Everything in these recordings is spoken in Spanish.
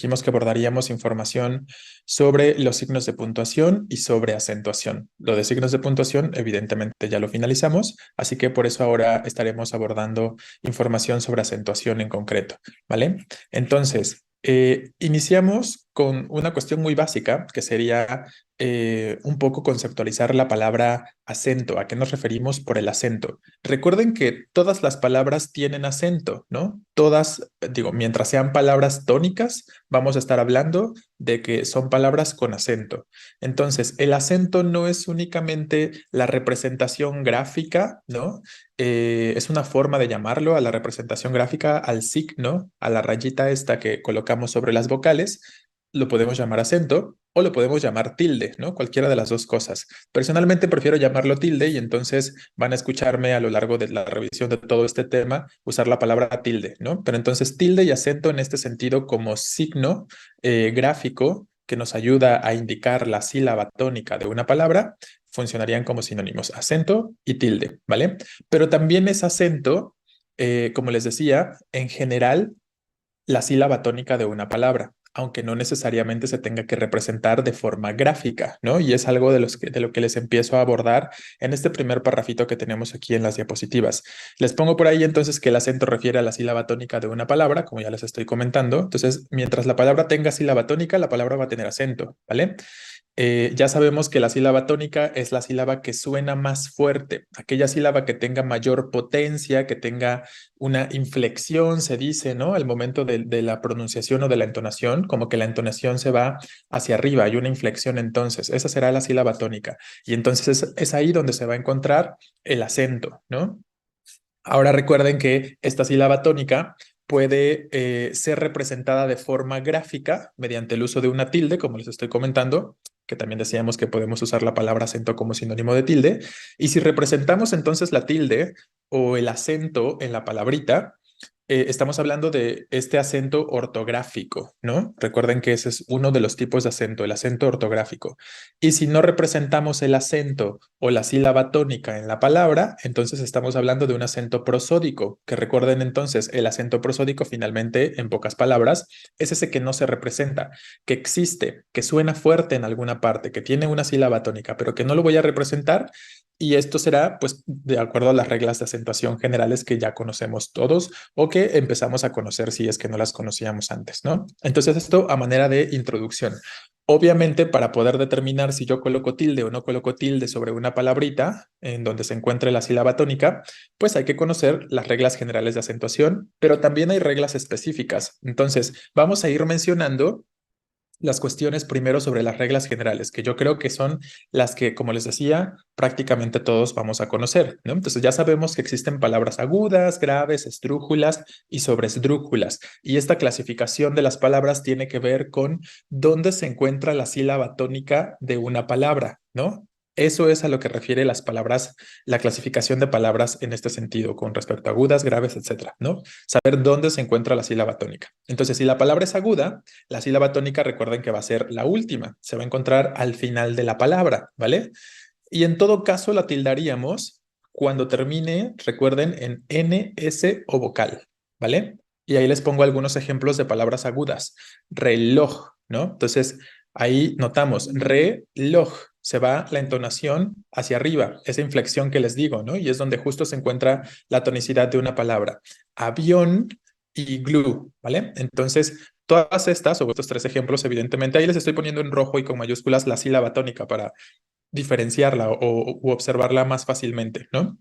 Dijimos que abordaríamos información sobre los signos de puntuación y sobre acentuación. Lo de signos de puntuación, evidentemente, ya lo finalizamos, así que por eso ahora estaremos abordando información sobre acentuación en concreto, ¿vale? Entonces, iniciamos con una cuestión muy básica, que sería un poco conceptualizar la palabra acento. ¿A qué nos referimos por el acento? Recuerden que todas las palabras tienen acento, ¿no? Todas, digo, mientras sean palabras tónicas, vamos a estar hablando de que son palabras con acento. Entonces, el acento no es únicamente la representación gráfica, ¿no? Es una forma de llamarlo a la representación gráfica, al signo, a la rayita esta que colocamos sobre las vocales. Lo podemos llamar acento o lo podemos llamar tilde, ¿no? Cualquiera de las dos cosas. Personalmente prefiero llamarlo tilde y entonces van a escucharme a lo largo de la revisión de todo este tema usar la palabra tilde, ¿no? Pero entonces tilde y acento en este sentido como signo gráfico que nos ayuda a indicar la sílaba tónica de una palabra, funcionarían como sinónimos, acento y tilde, ¿vale? Pero también es acento, como les decía, en general la sílaba tónica de una palabra, aunque no necesariamente se tenga que representar de forma gráfica, ¿no? Y es algo de lo que les empiezo a abordar en este primer parrafito que tenemos aquí en las diapositivas. Les pongo por ahí entonces que el acento refiere a la sílaba tónica de una palabra, como ya les estoy comentando. Entonces, mientras la palabra tenga sílaba tónica, la palabra va a tener acento, ¿vale? Ya sabemos que la sílaba tónica es la sílaba que suena más fuerte, aquella sílaba que tenga mayor potencia, que tenga una inflexión, se dice, ¿no? Al momento de la pronunciación o de la entonación, como que la entonación se va hacia arriba, hay una inflexión entonces, esa será la sílaba tónica. Y entonces es ahí donde se va a encontrar el acento, ¿no? Ahora recuerden que esta sílaba tónica puede ser representada de forma gráfica mediante el uso de una tilde, como les estoy comentando, que también decíamos que podemos usar la palabra acento como sinónimo de tilde. Y si representamos entonces la tilde o el acento en la palabrita, estamos hablando de este acento ortográfico, ¿no? Recuerden que ese es uno de los tipos de acento, el acento ortográfico. Y si no representamos el acento o la sílaba tónica en la palabra, entonces estamos hablando de un acento prosódico, que recuerden entonces, el acento prosódico finalmente, en pocas palabras, es ese que no se representa, que existe, que suena fuerte en alguna parte, que tiene una sílaba tónica, pero que no lo voy a representar. Y esto será, pues, de acuerdo a las reglas de acentuación generales que ya conocemos todos o que empezamos a conocer si es que no las conocíamos antes, ¿no? Entonces, esto a manera de introducción. Obviamente, para poder determinar si yo coloco tilde o no coloco tilde sobre una palabrita en donde se encuentre la sílaba tónica, pues hay que conocer las reglas generales de acentuación, pero también hay reglas específicas. Entonces, vamos a ir mencionando las cuestiones primero sobre las reglas generales, que yo creo que son las que, como les decía, prácticamente todos vamos a conocer, ¿no? Entonces ya sabemos que existen palabras agudas, graves, esdrújulas y sobresdrújulas. Y esta clasificación de las palabras tiene que ver con dónde se encuentra la sílaba tónica de una palabra, ¿no? Eso es a lo que refiere las palabras, la clasificación de palabras en este sentido, con respecto a agudas, graves, etcétera, ¿no? Saber dónde se encuentra la sílaba tónica. Entonces, si la palabra es aguda, la sílaba tónica, recuerden que va a ser la última, se va a encontrar al final de la palabra, ¿vale? Y en todo caso la tildaríamos cuando termine, recuerden, en N, S o vocal, ¿vale? Y ahí les pongo algunos ejemplos de palabras agudas. Reloj, ¿no? Entonces, ahí notamos, reloj, se va la entonación hacia arriba, esa inflexión que les digo, ¿no? Y es donde justo se encuentra la tonicidad de una palabra. Avión y glue, ¿vale? Entonces, todas estas, o estos tres ejemplos, evidentemente, ahí les estoy poniendo en rojo y con mayúsculas la sílaba tónica para diferenciarla u observarla más fácilmente, ¿no?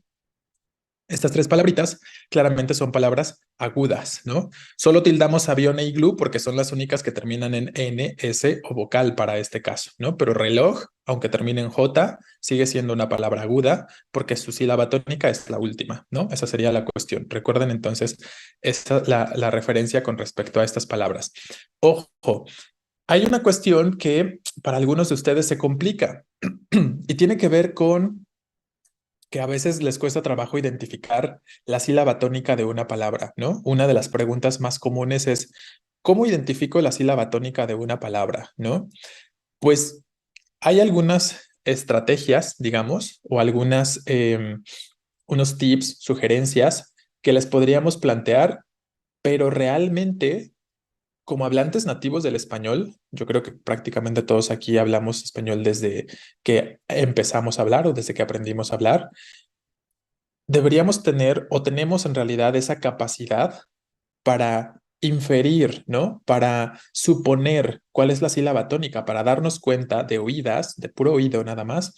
Estas tres palabritas claramente son palabras agudas, ¿no? Solo tildamos avión e iglú porque son las únicas que terminan en N, S o vocal para este caso, ¿no? Pero reloj, aunque termine en J, sigue siendo una palabra aguda porque su sílaba tónica es la última, ¿no? Esa sería la cuestión. Recuerden entonces esta, la referencia con respecto a estas palabras. Ojo, hay una cuestión que para algunos de ustedes se complica y tiene que ver con que a veces les cuesta trabajo identificar la sílaba tónica de una palabra, ¿no? Una de las preguntas más comunes es, ¿cómo identifico la sílaba tónica de una palabra, ¿no? Pues hay algunas estrategias, digamos, o algunas, unos tips, sugerencias que les podríamos plantear, pero realmente como hablantes nativos del español, yo creo que prácticamente todos aquí hablamos español desde que empezamos a hablar o desde que aprendimos a hablar. Deberíamos tener o tenemos en realidad esa capacidad para inferir, ¿no? Para suponer cuál es la sílaba tónica, para darnos cuenta de oídas, de puro oído nada más,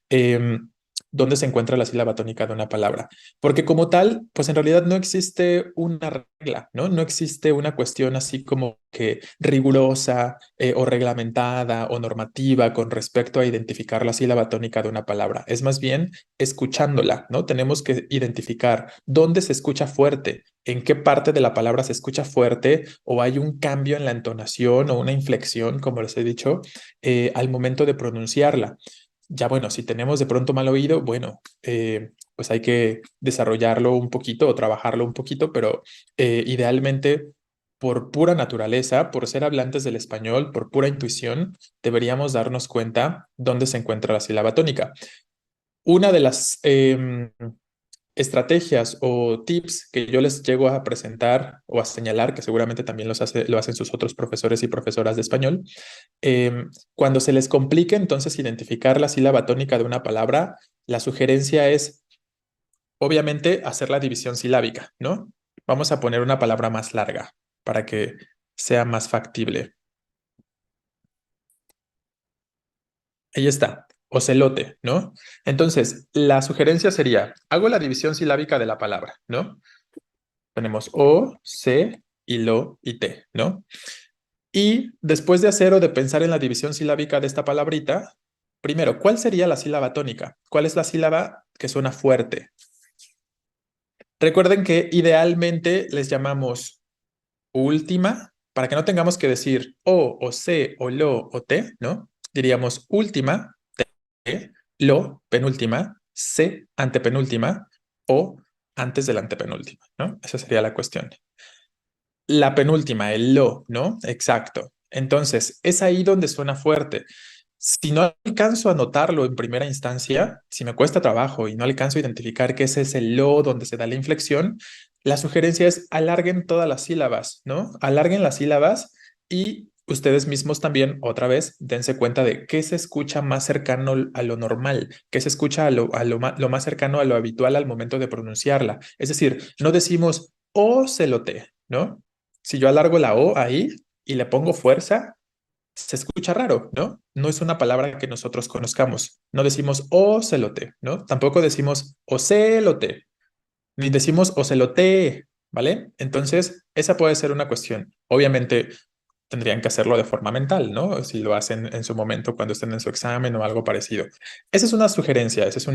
em, dónde se encuentra la sílaba tónica de una palabra. Porque como tal, pues en realidad no existe una regla, ¿no? No existe una cuestión así como que rigurosa o reglamentada o normativa con respecto a identificar la sílaba tónica de una palabra. Es más bien escuchándola, ¿no? Tenemos que identificar dónde se escucha fuerte, en qué parte de la palabra se escucha fuerte o hay un cambio en la entonación o una inflexión, como les he dicho, al momento de pronunciarla. Ya bueno, si tenemos de pronto mal oído, bueno, pues hay que desarrollarlo un poquito o trabajarlo un poquito, pero idealmente por pura naturaleza, por ser hablantes del español, por pura intuición, deberíamos darnos cuenta dónde se encuentra la sílaba tónica. Una de las estrategias o tips que yo les llego a presentar o a señalar, que seguramente también lo hacen sus otros profesores y profesoras de español, cuando se les complique entonces identificar la sílaba tónica de una palabra, la sugerencia es obviamente hacer la división silábica, ¿no? Vamos a poner una palabra más larga para que sea más factible. Ahí está, ocelote, ¿no? Entonces, la sugerencia sería, hago la división silábica de la palabra, ¿no? Tenemos O, C y lo y te, ¿no? Y después de hacer o de pensar en la división silábica de esta palabrita, primero, ¿cuál sería la sílaba tónica? ¿Cuál es la sílaba que suena fuerte? Recuerden que idealmente les llamamos última, para que no tengamos que decir o C o lo o te, ¿no? Diríamos última, te, lo, penúltima, C, antepenúltima o antes de la antepenúltima, ¿no? Esa sería la cuestión. La penúltima, el lo, ¿no? Exacto. Entonces, es ahí donde suena fuerte. Si no alcanzo a notarlo en primera instancia, si me cuesta trabajo y no alcanzo a identificar que ese es el lo donde se da la inflexión, la sugerencia es alarguen todas las sílabas, ¿no? Alarguen las sílabas y ustedes mismos también, otra vez, dense cuenta de qué se escucha más cercano a lo normal, qué se escucha lo más cercano a lo habitual al momento de pronunciarla. Es decir, no decimos o celote, ¿no? Si yo alargo la O ahí y le pongo fuerza, se escucha raro, ¿no? No es una palabra que nosotros conozcamos. No decimos ocelote, ¿no? Tampoco decimos ocelote, ni decimos ocelote, ¿vale? Entonces, esa puede ser una cuestión. Obviamente, tendrían que hacerlo de forma mental, ¿no? Si lo hacen en su momento cuando estén en su examen o algo parecido. Esa es una sugerencia, esa es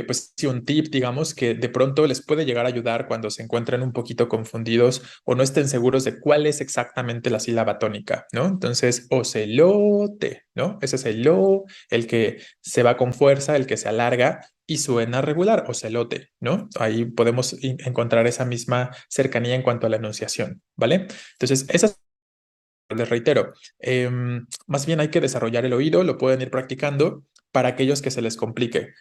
pues sí, un tip, digamos, que de pronto les puede llegar a ayudar cuando se encuentren un poquito confundidos o no estén seguros de cuál es exactamente la sílaba tónica, ¿no? Entonces, ocelote, ¿no? Ese es el lo, el que se va con fuerza, el que se alarga y suena regular, ocelote, ¿no? Ahí podemos encontrar esa misma cercanía en cuanto a la enunciación, ¿vale? Entonces, esas les reitero, más bien hay que desarrollar el oído, lo pueden ir practicando para aquellos que se les complique.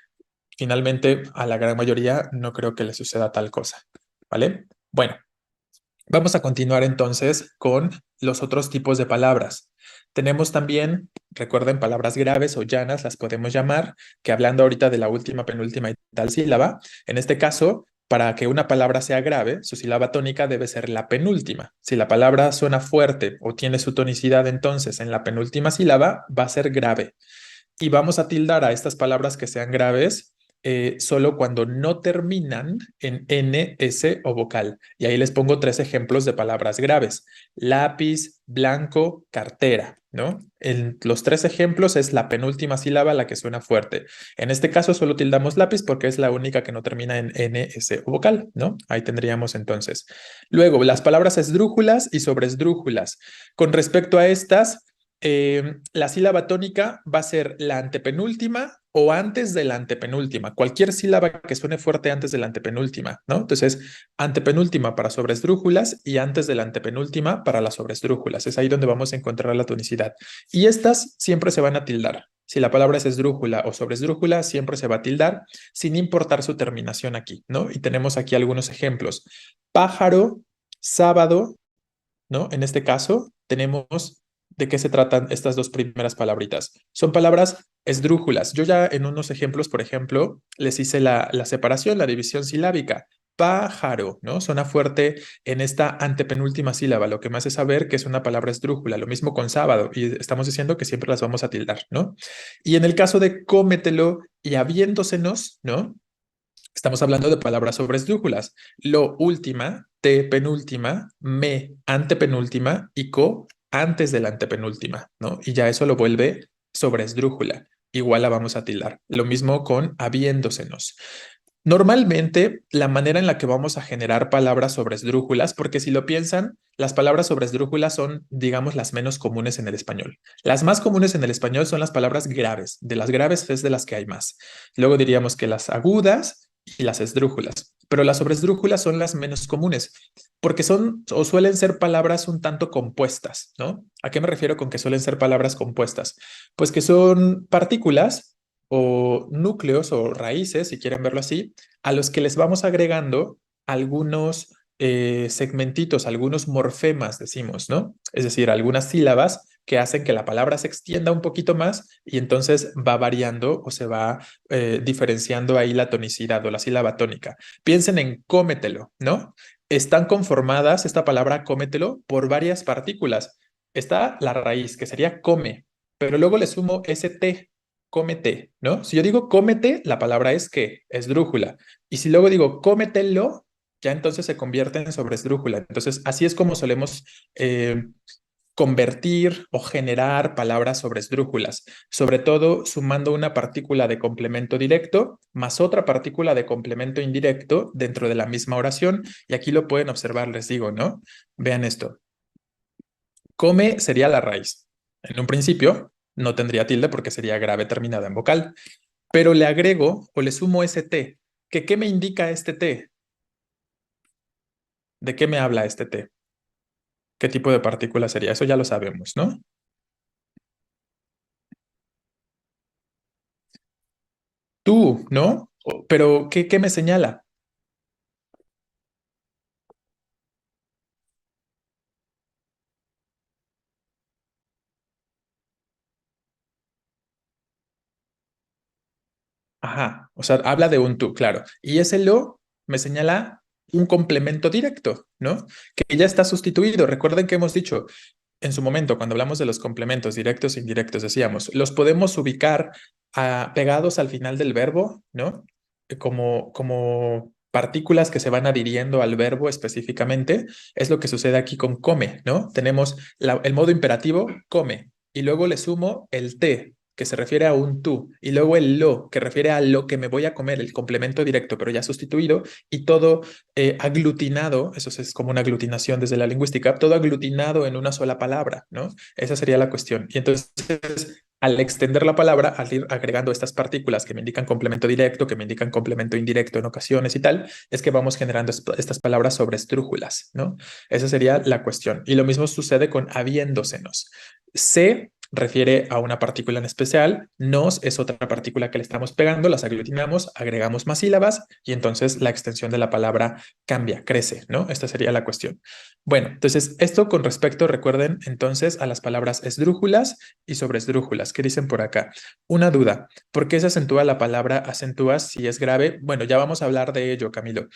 Finalmente, a la gran mayoría no creo que les suceda tal cosa, ¿vale? Bueno, vamos a continuar entonces con los otros tipos de palabras. Tenemos también, recuerden, palabras graves o llanas, las podemos llamar, que hablando ahorita de la última, penúltima y tal sílaba, en este caso, para que una palabra sea grave, su sílaba tónica debe ser la penúltima. Si la palabra suena fuerte o tiene su tonicidad entonces en la penúltima sílaba, va a ser grave. Y vamos a tildar a estas palabras que sean graves solo cuando no terminan en N, S o vocal. Y ahí les pongo tres ejemplos de palabras graves. Lápiz, blanco, cartera, ¿no? En los tres ejemplos es la penúltima sílaba la que suena fuerte. En este caso solo tildamos lápiz porque es la única que no termina en N, S o vocal, ¿no? Ahí tendríamos entonces. Luego, las palabras esdrújulas y sobresdrújulas. Con respecto a estas, la sílaba tónica va a ser la antepenúltima o antes de la antepenúltima. Cualquier sílaba que suene fuerte antes de la antepenúltima, ¿no? Entonces, antepenúltima para sobresdrújulas y antes de la antepenúltima para las sobresdrújulas. Es ahí donde vamos a encontrar la tonicidad. Y estas siempre se van a tildar. Si la palabra es esdrújula o sobresdrújula, siempre se va a tildar sin importar su terminación aquí, ¿no? Y tenemos aquí algunos ejemplos. Pájaro, sábado, ¿no? En este caso, tenemos de qué se tratan estas dos primeras palabritas. Son palabras esdrújulas. Yo ya en unos ejemplos, por ejemplo, les hice la separación, la división silábica. Pájaro, ¿no? Suena fuerte en esta antepenúltima sílaba, lo que me hace saber que es una palabra esdrújula. Lo mismo con sábado, y estamos diciendo que siempre las vamos a tildar, ¿no? Y en el caso de cómetelo y habiéndosenos, ¿no? Estamos hablando de palabras sobre esdrújulas. Lo última, te penúltima, me antepenúltima y co antes de la antepenúltima, ¿no? Y ya eso lo vuelve sobre esdrújula. Igual la vamos a tildar. Lo mismo con habiéndosenos. Normalmente, la manera en la que vamos a generar palabras sobre esdrújulas, porque si lo piensan, las palabras sobre esdrújulas son, digamos, las menos comunes en el español. Las más comunes en el español son las palabras graves. De las graves es de las que hay más. Luego diríamos que las agudas y las esdrújulas. Pero las sobresdrújulas son las menos comunes, porque son o suelen ser palabras un tanto compuestas, ¿no? ¿A qué me refiero con que suelen ser palabras compuestas? Pues que son partículas o núcleos o raíces, si quieren verlo así, a los que les vamos agregando algunos segmentitos, algunos morfemas, decimos, ¿no? Es decir, algunas sílabas que hacen que la palabra se extienda un poquito más y entonces va variando o se va diferenciando ahí la tonicidad o la sílaba tónica. Piensen en cómetelo, ¿no? Están conformadas esta palabra cómetelo por varias partículas. Está la raíz, que sería come, pero luego le sumo st, cómete, ¿no? Si yo digo cómete, la palabra es que, esdrújula. Y si luego digo cómetelo, ya entonces se convierte en sobresdrújula. Entonces, así es como solemos convertir o generar palabras sobresdrújulas, sobre todo sumando una partícula de complemento directo más otra partícula de complemento indirecto dentro de la misma oración. Y aquí lo pueden observar, les digo, ¿no? Vean esto. Come sería la raíz. En un principio no tendría tilde porque sería grave terminada en vocal, pero le agrego o le sumo ese T. ¿Qué me indica este T? ¿De qué me habla este T? ¿Qué tipo de partícula sería? Eso ya lo sabemos, ¿no? Tú, ¿no? Pero ¿qué me señala? Ajá, o sea, habla de un tú, claro. Y ese lo me señala un complemento directo, ¿no? Que ya está sustituido. Recuerden que hemos dicho en su momento, cuando hablamos de los complementos directos e indirectos, decíamos, los podemos ubicar pegados al final del verbo, ¿no? Como partículas que se van adhiriendo al verbo específicamente. Es lo que sucede aquí con come, ¿no? Tenemos el modo imperativo, come, y luego le sumo el te, que se refiere a un tú, y luego el lo, que refiere a lo que me voy a comer, el complemento directo, pero ya sustituido, y todo aglutinado, eso es como una aglutinación desde la lingüística, todo aglutinado en una sola palabra, ¿no? Esa sería la cuestión. Y entonces, al extender la palabra, al ir agregando estas partículas que me indican complemento directo, que me indican complemento indirecto en ocasiones y tal, es que vamos generando estas palabras sobre estrújulas, ¿no? Esa sería la cuestión. Y lo mismo sucede con habiéndosenos. Se refiere a una partícula en especial, nos es otra partícula que le estamos pegando, las aglutinamos, agregamos más sílabas y entonces la extensión de la palabra cambia, crece, ¿no? Esta sería la cuestión. Bueno, entonces esto con respecto, recuerden entonces a las palabras esdrújulas y sobresdrújulas. ¿Qué dicen por acá? Una duda, ¿por qué se acentúa la palabra acentúas si es grave? Bueno, ya vamos a hablar de ello, Camilo.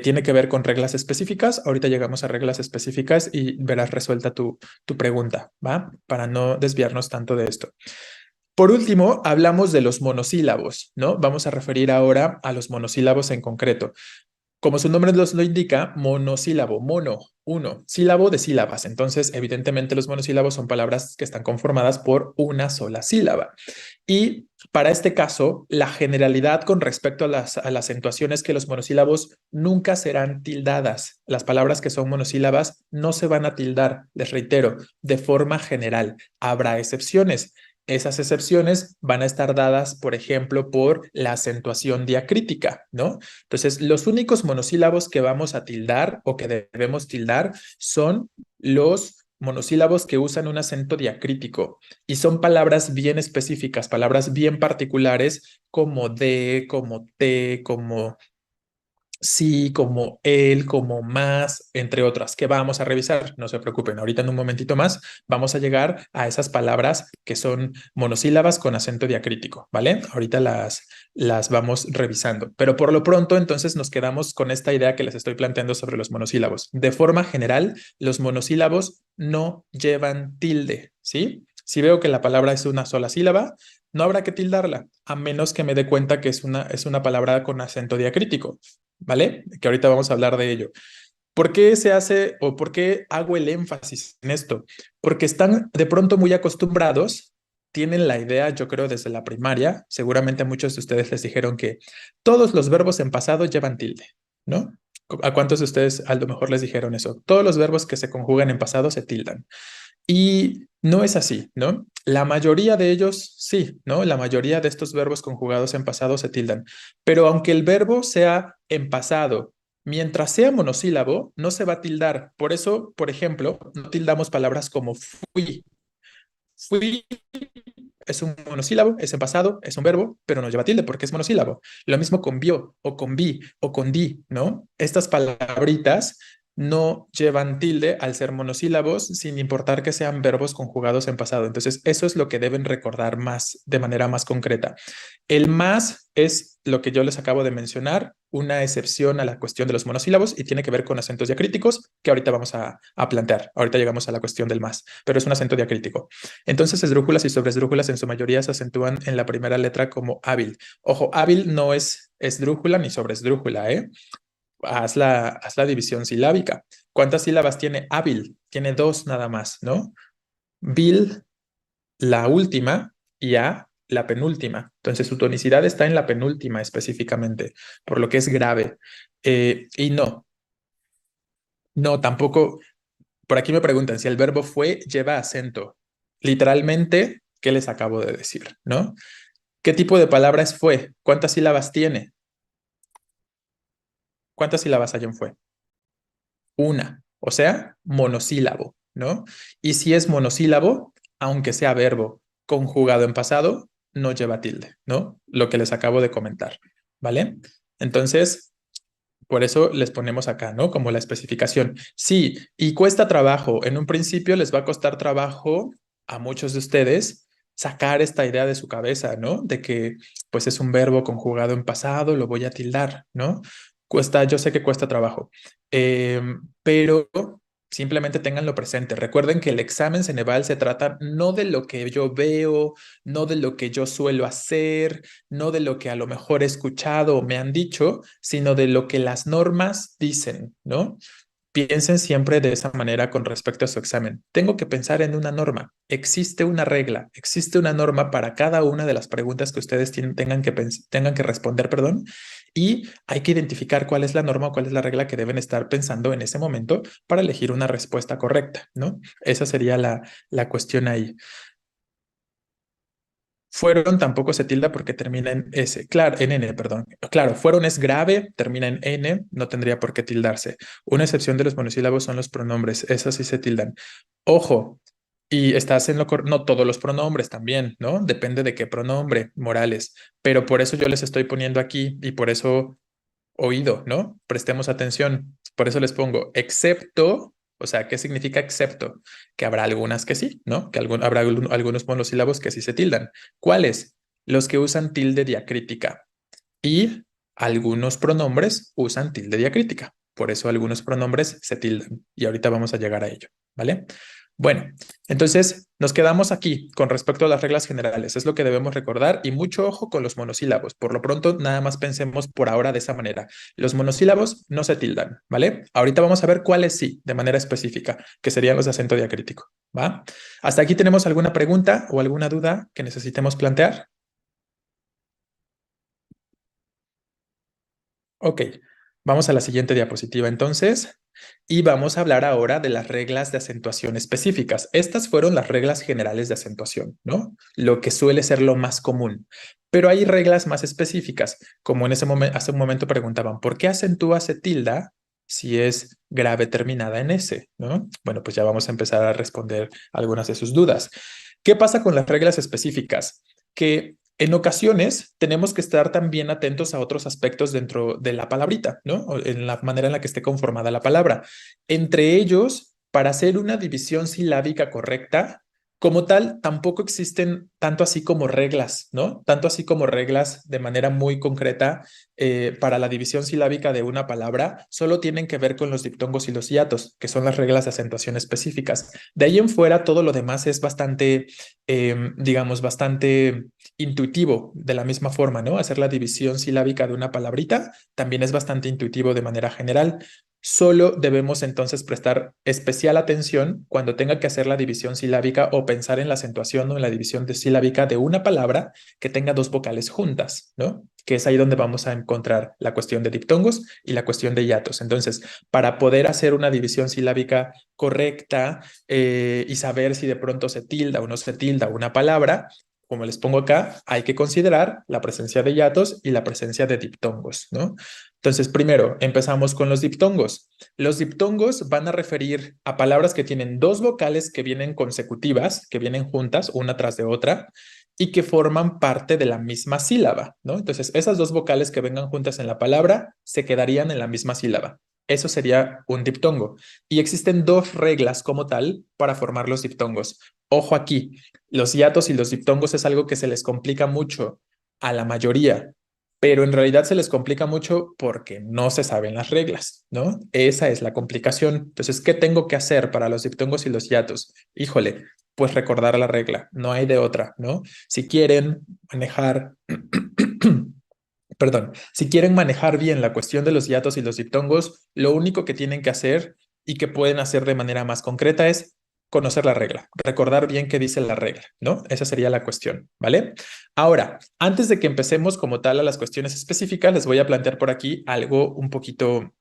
Tiene que ver con reglas específicas. Ahorita llegamos a reglas específicas y verás resuelta tu pregunta, ¿va? Para no desviarnos tanto de esto. Por último, hablamos de los monosílabos, ¿no? Vamos a referir ahora a los monosílabos en concreto. Como su nombre lo indica, monosílabo, mono, uno, sílabo de sílabas. Entonces, evidentemente, los monosílabos son palabras que están conformadas por una sola sílaba. Y para este caso, la generalidad con respecto a la acentuación es que los monosílabos nunca serán tildadas. Las palabras que son monosílabas no se van a tildar, les reitero, de forma general. Habrá excepciones. Esas excepciones van a estar dadas, por ejemplo, por la acentuación diacrítica, ¿no? Entonces, los únicos monosílabos que vamos a tildar o que debemos tildar son los monosílabos que usan un acento diacrítico y son palabras bien específicas, palabras bien particulares como de, como te, como sí, como él, como más, entre otras, que vamos a revisar. No se preocupen, ahorita en un momentito más vamos a llegar a esas palabras que son monosílabas con acento diacrítico, ¿vale? Ahorita las vamos revisando. Pero por lo pronto, entonces nos quedamos con esta idea que les estoy planteando sobre los monosílabos. De forma general, los monosílabos no llevan tilde, ¿sí? Si veo que la palabra es una sola sílaba, no habrá que tildarla, a menos que me dé cuenta que es una palabra con acento diacrítico. ¿Vale? Que ahorita vamos a hablar de ello. ¿Por qué se hace o por qué hago el énfasis en esto? Porque están de pronto muy acostumbrados, tienen la idea, yo creo, desde la primaria, seguramente a muchos de ustedes les dijeron que todos los verbos en pasado llevan tilde, ¿no? ¿A cuántos de ustedes a lo mejor les dijeron eso? Todos los verbos que se conjugan en pasado se tildan. Y no es así, ¿no? La mayoría de ellos sí, ¿no? La mayoría de estos verbos conjugados en pasado se tildan. Pero aunque el verbo sea en pasado, mientras sea monosílabo, no se va a tildar. Por eso, por ejemplo, no tildamos palabras como fui. Fui es un monosílabo, es en pasado, es un verbo, pero no lleva tilde porque es monosílabo. Lo mismo con vio o con vi o con di, ¿no? Estas palabritas no llevan tilde al ser monosílabos sin importar que sean verbos conjugados en pasado. Entonces, eso es lo que deben recordar más de manera más concreta. El más es lo que yo les acabo de mencionar, una excepción a la cuestión de los monosílabos y tiene que ver con acentos diacríticos que ahorita vamos a plantear. Ahorita llegamos a la cuestión del más, pero es un acento diacrítico. Entonces, esdrújulas y sobresdrújulas en su mayoría se acentúan en la primera letra como hábil. Ojo, hábil no es esdrújula ni sobresdrújula, ¿eh? Haz la división silábica. ¿Cuántas sílabas tiene hábil? Tiene dos nada más, ¿no? Bil, la última, y a, la penúltima. Entonces, su tonicidad está en la penúltima específicamente, por lo que es grave. Y no, no, tampoco. Por aquí me preguntan si el verbo fue lleva acento. Literalmente, ¿qué les acabo de decir? ¿No? ¿Qué tipo de palabra es fue? ¿Cuántas sílabas tiene? ¿Cuántas sílabas hay en fue? Una, o sea, monosílabo, ¿no? Y si es monosílabo, aunque sea verbo conjugado en pasado, no lleva tilde, ¿no? Lo que les acabo de comentar, ¿vale? Entonces, por eso les ponemos acá, ¿no? Como la especificación. Sí, y cuesta trabajo. En un principio les va a costar trabajo a muchos de ustedes sacar esta idea de su cabeza, ¿no? De que pues es un verbo conjugado en pasado, lo voy a tildar, ¿no? Cuesta, yo sé que cuesta trabajo, pero simplemente ténganlo presente. Recuerden que el examen Ceneval se trata no de lo que yo veo, no de lo que yo suelo hacer, no de lo que a lo mejor he escuchado o me han dicho, sino de lo que las normas dicen, ¿no? Piensen siempre de esa manera con respecto a su examen. Tengo que pensar en una norma. Existe una regla, existe una norma para cada una de las preguntas que ustedes tengan que responder, perdón, y hay que identificar cuál es la norma o cuál es la regla que deben estar pensando en ese momento para elegir una respuesta correcta, ¿no? Esa sería la cuestión ahí. Fueron tampoco se tilda porque termina en S. Claro, en N, perdón. Claro, fueron es grave, termina en N, no tendría por qué tildarse. Una excepción de los monosílabos son los pronombres, esas sí se tildan. Ojo, y estás en lo correcto, no todos los pronombres también, ¿no? Depende de qué pronombre, Morales. Pero por eso yo les estoy poniendo aquí y por eso oído, ¿no? Prestemos atención. Por eso les pongo excepto, o sea, ¿qué significa excepto? Que habrá algunas que sí, ¿no? Que habrá algunos monosílabos que sí se tildan. ¿Cuáles? Los que usan tilde diacrítica. Y algunos pronombres usan tilde diacrítica. Por eso algunos pronombres se tildan. Y ahorita vamos a llegar a ello, ¿vale? Bueno, entonces nos quedamos aquí con respecto a las reglas generales. Es lo que debemos recordar y mucho ojo con los monosílabos. Por lo pronto, nada más pensemos por ahora de esa manera. Los monosílabos no se tildan, ¿vale? Ahorita vamos a ver cuáles sí, de manera específica, que serían los de acento diacrítico, ¿va? ¿Hasta aquí tenemos alguna pregunta o alguna duda que necesitemos plantear? Ok, vamos a la siguiente diapositiva entonces y vamos a hablar ahora de las reglas de acentuación específicas. Estas fueron las reglas generales de acentuación, ¿no? Lo que suele ser lo más común. Pero hay reglas más específicas, como en ese momento, hace un momento preguntaban, ¿por qué acentúa se tilda si es grave terminada en S, ¿no? Bueno, pues ya vamos a empezar a responder algunas de sus dudas. ¿Qué pasa con las reglas específicas? Que En ocasiones tenemos que estar también atentos a otros aspectos dentro de la palabrita, ¿no? O en la manera en la que esté conformada la palabra. Entre ellos, para hacer una división silábica correcta, como tal, tampoco existen tanto así como reglas, ¿no? Tanto así como reglas de manera muy concreta para la división silábica de una palabra, solo tienen que ver con los diptongos y los hiatos, que son las reglas de acentuación específicas. De ahí en fuera, todo lo demás es bastante, digamos, bastante intuitivo de la misma forma, ¿no? Hacer la división silábica de una palabrita también es bastante intuitivo de manera general. Solo debemos entonces prestar especial atención cuando tenga que hacer la división silábica o pensar en la acentuación o en la división de silábica de una palabra que tenga dos vocales juntas, ¿no? Que es ahí donde vamos a encontrar la cuestión de diptongos y la cuestión de hiatos. Entonces, para poder hacer una división silábica correcta y saber si de pronto se tilda o no se tilda una palabra, como les pongo acá, hay que considerar la presencia de hiatos y la presencia de diptongos, ¿no? Entonces, primero, empezamos con los diptongos. Los diptongos van a referir a palabras que tienen dos vocales que vienen consecutivas, que vienen juntas, una tras de otra, y que forman parte de la misma sílaba, ¿no? Entonces, esas dos vocales que vengan juntas en la palabra se quedarían en la misma sílaba. Eso sería un diptongo. Y existen dos reglas como tal para formar los diptongos. Ojo aquí, los hiatos y los diptongos es algo que se les complica mucho a la mayoría, pero en realidad se les complica mucho porque no se saben las reglas, ¿no? Esa es la complicación. Entonces, ¿qué tengo que hacer para los diptongos y los hiatos? Híjole, pues recordar la regla, no hay de otra, ¿no? Si quieren manejar, perdón, si quieren manejar bien la cuestión de los hiatos y los diptongos, lo único que tienen que hacer y que pueden hacer de manera más concreta es conocer la regla, recordar bien qué dice la regla, ¿no? Esa sería la cuestión, ¿vale? Ahora, antes de que empecemos como tal a las cuestiones específicas, les voy a plantear por aquí algo un poquito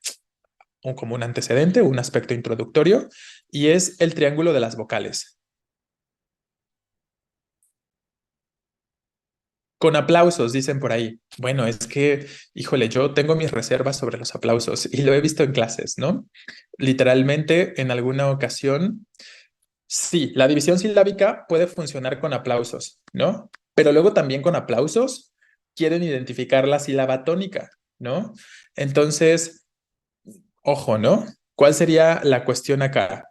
como un antecedente, un aspecto introductorio, y es el triángulo de las vocales. Con aplausos, dicen por ahí. Bueno, es que, híjole, yo tengo mis reservas sobre los aplausos y lo he visto en clases, ¿no? Literalmente, en alguna ocasión, sí, la división silábica puede funcionar con aplausos, ¿no? Pero luego también con aplausos quieren identificar la sílaba tónica, ¿no? Entonces, ojo, ¿no? ¿Cuál sería la cuestión acá?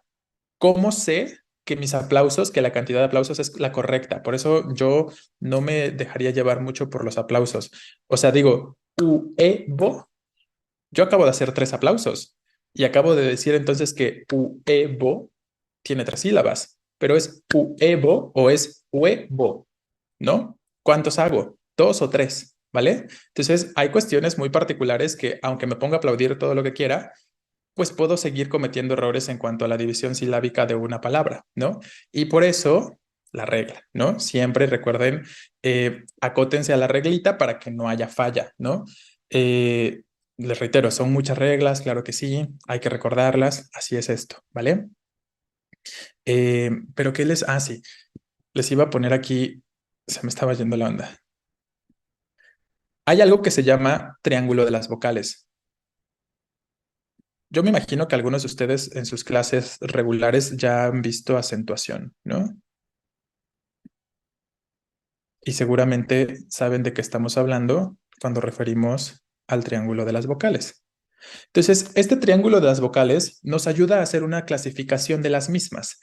¿Cómo sé que mis aplausos, que la cantidad de aplausos es la correcta? Por eso yo no me dejaría llevar mucho por los aplausos. O sea, digo, uevo, yo acabo de hacer tres aplausos y acabo de decir entonces que uevo tiene tres sílabas, pero es uevo o es huevo, ¿no? ¿Cuántos hago? ¿Dos o tres? ¿Vale? Entonces, hay cuestiones muy particulares que, aunque me ponga a aplaudir todo lo que quiera, pues puedo seguir cometiendo errores en cuanto a la división silábica de una palabra, ¿no? Y por eso, la regla, ¿no? Siempre recuerden, acótense a la reglita para que no haya falla, ¿no? Les reitero, son muchas reglas, claro que sí, hay que recordarlas, así es esto, ¿vale? Pero ¿qué les... Ah, sí, les iba a poner aquí, se me estaba yendo la onda. Hay algo que se llama triángulo de las vocales. Yo me imagino que algunos de ustedes en sus clases regulares ya han visto acentuación, ¿no? Y seguramente saben de qué estamos hablando cuando referimos al triángulo de las vocales. Entonces, este triángulo de las vocales nos ayuda a hacer una clasificación de las mismas.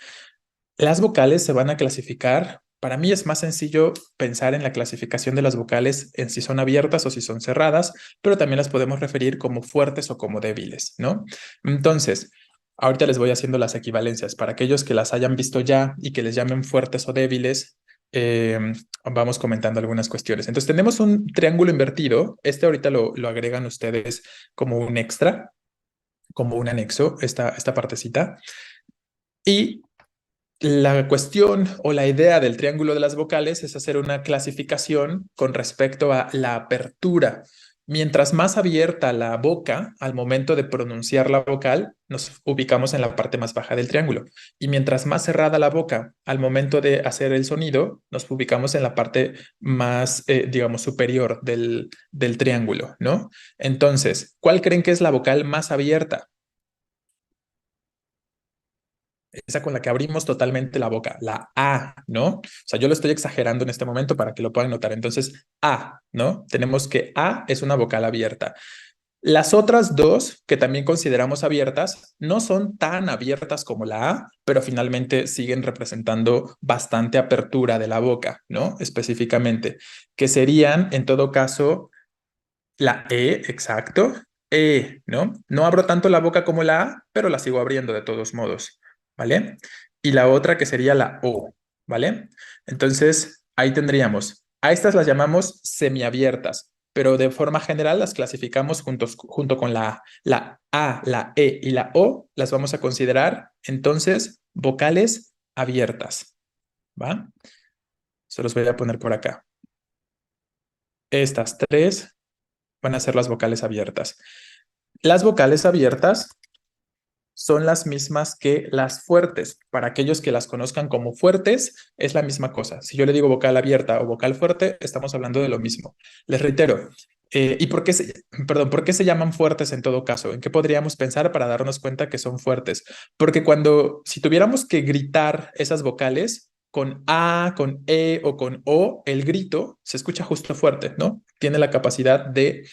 Las vocales se van a clasificar. Para mí es más sencillo pensar en la clasificación de las vocales en si son abiertas o si son cerradas, pero también las podemos referir como fuertes o como débiles, ¿no? Entonces, ahorita les voy haciendo las equivalencias. Para aquellos que las hayan visto ya y que les llamen fuertes o débiles, eh, vamos comentando algunas cuestiones. Entonces, tenemos un triángulo invertido. Este ahorita lo agregan ustedes como un extra, como un anexo, esta partecita. Y la cuestión o la idea del triángulo de las vocales es hacer una clasificación con respecto a la apertura. Mientras más abierta la boca al momento de pronunciar la vocal, nos ubicamos en la parte más baja del triángulo. Y mientras más cerrada la boca al momento de hacer el sonido, nos ubicamos en la parte más, digamos, superior del triángulo, ¿no? Entonces, ¿cuál creen que es la vocal más abierta? esa con la que abrimos totalmente la boca, la A, ¿no? O sea, yo lo estoy exagerando en este momento para que lo puedan notar. Entonces, A, ¿no? Tenemos que A es una vocal abierta. Las otras dos, que también consideramos abiertas, no son tan abiertas como la A, pero finalmente siguen representando bastante apertura de la boca, ¿no? Específicamente, que serían, en todo caso, la E, exacto, E, ¿no? No abro tanto la boca como la A, pero la sigo abriendo de todos modos, ¿vale? Y la otra que sería la O, ¿vale? Entonces, ahí tendríamos, a estas las llamamos semiabiertas, pero de forma general las clasificamos junto con la A, la E y la O, las vamos a considerar entonces vocales abiertas, ¿va? Se los voy a poner por acá. Estas tres van a ser las vocales abiertas. Las vocales abiertas son las mismas que las fuertes. Para aquellos que las conozcan como fuertes, es la misma cosa. Si yo le digo vocal abierta o vocal fuerte, estamos hablando de lo mismo. Les reitero, ¿y por qué perdón, por qué se llaman fuertes en todo caso? ¿En qué podríamos pensar para darnos cuenta que son fuertes? Porque si tuviéramos que gritar esas vocales con A, con E o con O, el grito se escucha justo fuerte, ¿no? Tiene la capacidad de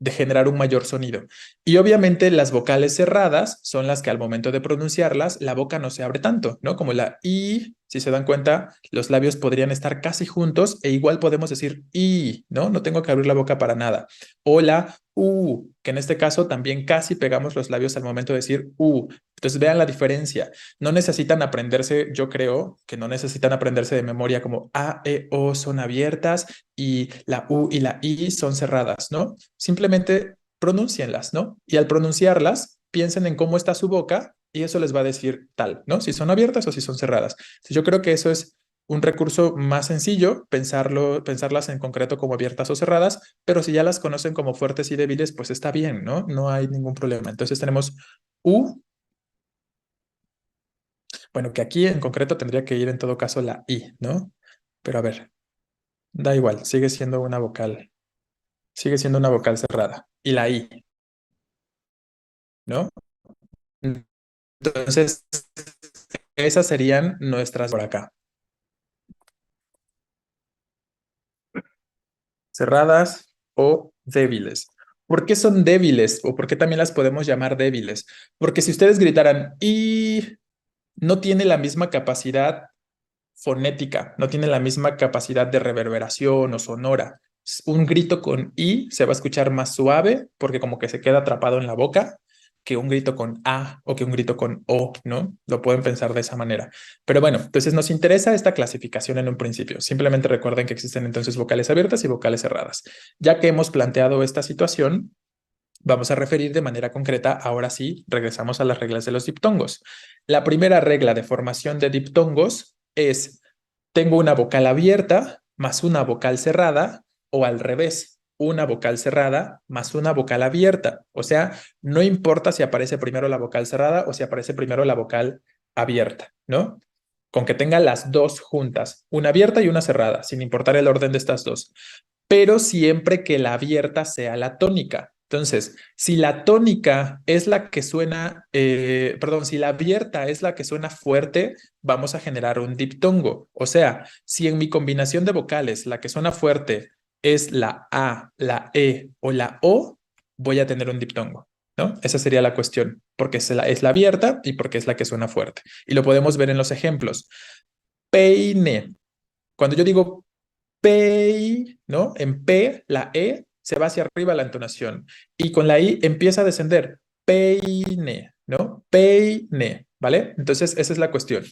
generar un mayor sonido. Y obviamente las vocales cerradas son las que al momento de pronunciarlas, la boca no se abre tanto, ¿no? Como la I, si se dan cuenta, los labios podrían estar casi juntos e igual podemos decir I, ¿no? No tengo que abrir la boca para nada. O la U, que en este caso también casi pegamos los labios al momento de decir U. Entonces vean la diferencia. No necesitan aprenderse, yo creo que no necesitan aprenderse de memoria como A, E, O son abiertas y la U y la I son cerradas, ¿no? Simplemente pronúncienlas, ¿no? Y al pronunciarlas, piensen en cómo está su boca y eso les va a decir tal, ¿no? Si son abiertas o si son cerradas. Yo creo que eso es un recurso más sencillo, pensarlas en concreto como abiertas o cerradas, pero si ya las conocen como fuertes y débiles, pues está bien, ¿no? No hay ningún problema. Entonces tenemos U, bueno, que aquí en concreto tendría que ir en todo caso la I, ¿no? Pero a ver, da igual, sigue siendo una vocal cerrada. Y la I, ¿no? Entonces, esas serían nuestras por acá. Cerradas o débiles. ¿Por qué son débiles? ¿O por qué también las podemos llamar débiles? Porque si ustedes gritaran y no tiene la misma capacidad fonética, no tiene la misma capacidad de reverberación o sonora. Un grito con I se va a escuchar más suave porque como que se queda atrapado en la boca que un grito con A o que un grito con O, ¿no? Lo pueden pensar de esa manera. Pero bueno, entonces nos interesa esta clasificación en un principio. Simplemente recuerden que existen entonces vocales abiertas y vocales cerradas. Ya que hemos planteado esta situación, vamos a referir de manera concreta, ahora sí, regresamos a las reglas de los diptongos. La primera regla de formación de diptongos es, tengo una vocal abierta más una vocal cerrada o al revés, una vocal cerrada más una vocal abierta. O sea, no importa si aparece primero la vocal cerrada o si aparece primero la vocal abierta, ¿no? Con que tenga las dos juntas, una abierta y una cerrada, sin importar el orden de estas dos, pero siempre que la abierta sea la tónica. Entonces, si la tónica es la que suena, perdón, si la abierta es la que suena fuerte, vamos a generar un diptongo. O sea, si en mi combinación de vocales la que suena fuerte es la A, la E o la O, voy a tener un diptongo, ¿no? Esa sería la cuestión, porque es la abierta y porque es la que suena fuerte. Y lo podemos ver en los ejemplos. Peine. Cuando yo digo pei, ¿no? En P, la E se va hacia arriba la entonación y con la I empieza a descender. Peine, ¿no? Peine, ¿vale? Entonces, esa es la cuestión.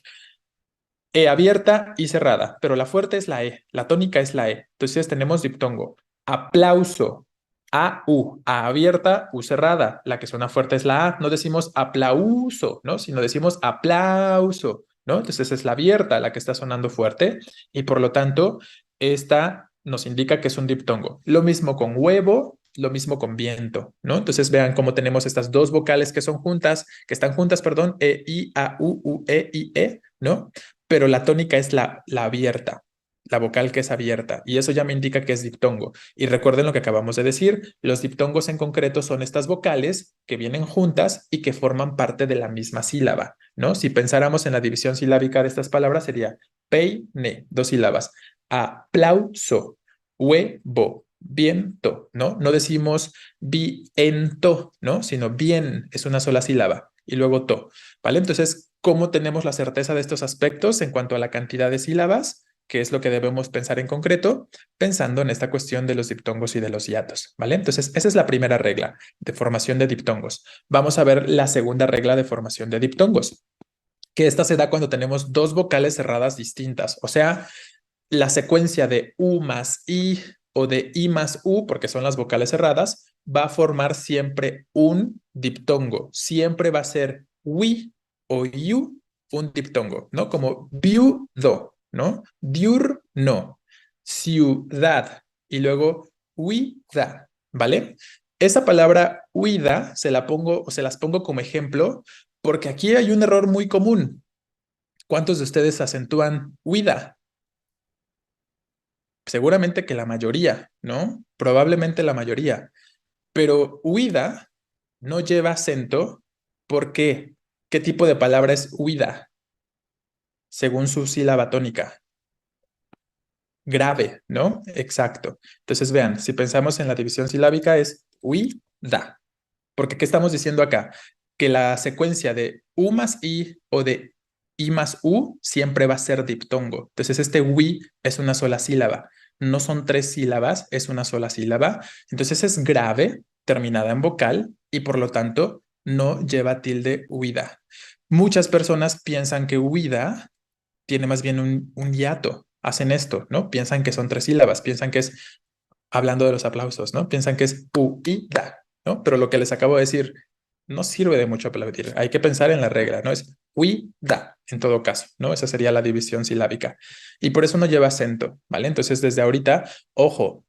E abierta y cerrada, pero la fuerte es la E, la tónica es la E. Entonces tenemos diptongo. Aplauso. A, U. A abierta, U cerrada. La que suena fuerte es la A. No decimos aplauso, ¿no? Sino decimos aplauso, ¿no? Entonces es la abierta la que está sonando fuerte y por lo tanto esta nos indica que es un diptongo. Lo mismo con huevo, lo mismo con viento, ¿no? Entonces vean cómo tenemos estas dos vocales que son juntas, que están juntas, perdón, E, I, A, U, E, I, E, ¿no? Pero la tónica es la abierta. la vocal que es abierta, y eso ya me indica que es diptongo. Y recuerden lo que acabamos de decir, los diptongos en concreto son estas vocales que vienen juntas y que forman parte de la misma sílaba, ¿no? Si pensáramos en la división silábica de estas palabras sería peine, dos sílabas, aplauso, huevo, viento, ¿no? No decimos viento, ¿no? Sino bien, es una sola sílaba, y luego to, ¿vale? Entonces, ¿cómo tenemos la certeza de estos aspectos en cuanto a la cantidad de sílabas? Que es lo que debemos pensar en concreto, pensando en esta cuestión de los diptongos y de los hiatos, ¿vale? Entonces, esa es la primera regla de formación de diptongos. Vamos a ver la segunda regla de formación de diptongos, que esta se da cuando tenemos dos vocales cerradas distintas, o sea, la secuencia de U más I o de I más U, porque son las vocales cerradas, va a formar siempre un diptongo. Siempre va a ser wi o yu un diptongo, ¿no? Como viudo, ¿no? Diurno, ciudad y luego huida, ¿vale? Esa palabra huida se la pongo o se las pongo como ejemplo porque aquí hay un error muy común. ¿Cuántos de ustedes acentúan huida? Seguramente que la mayoría, ¿no? Probablemente la mayoría. Pero huida no lleva acento. ¿Por qué? ¿Qué tipo de palabra es huida? Según su sílaba tónica. Grave, ¿no? Exacto. Entonces vean, si pensamos en la división silábica es huida. Porque ¿qué estamos diciendo acá? Que la secuencia de U más I o de I más U siempre va a ser diptongo. Entonces este wi es una sola sílaba. No son tres sílabas, es una sola sílaba. Entonces es grave, terminada en vocal y por lo tanto no lleva tilde huida. Muchas personas piensan que huida tiene más bien un hiato. Hacen esto, ¿no? Piensan que son tres sílabas, piensan que es, hablando de los aplausos, ¿no? Piensan que es huida, ¿no? Pero lo que les acabo de decir no sirve de mucho aplaudir. Hay que pensar en la regla, ¿no? Es huida, en todo caso, ¿no? Esa sería la división silábica. Y por eso no lleva acento, ¿vale? Entonces, desde ahorita, ojo,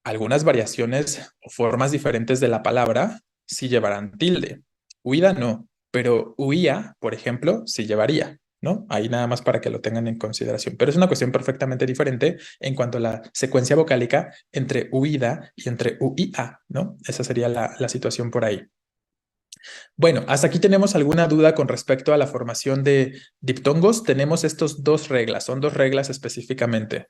algunas variaciones o formas diferentes de la palabra sí llevarán tilde. Huida no, pero huía, por ejemplo, sí llevaría, ¿no? Ahí nada más para que lo tengan en consideración. Pero es una cuestión perfectamente diferente en cuanto a la secuencia vocálica entre huida y entre uia, ¿no? Esa sería la situación por ahí. Bueno, hasta aquí tenemos alguna duda con respecto a la formación de diptongos. Tenemos estos dos reglas, son dos reglas específicamente.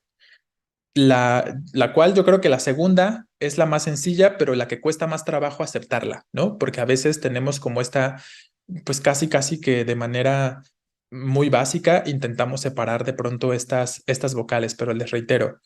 La cual yo creo que la segunda es la más sencilla, pero la que cuesta más trabajo aceptarla, ¿no? Porque a veces tenemos como esta, pues casi que de manera muy básica intentamos separar de pronto estas vocales, pero les reitero,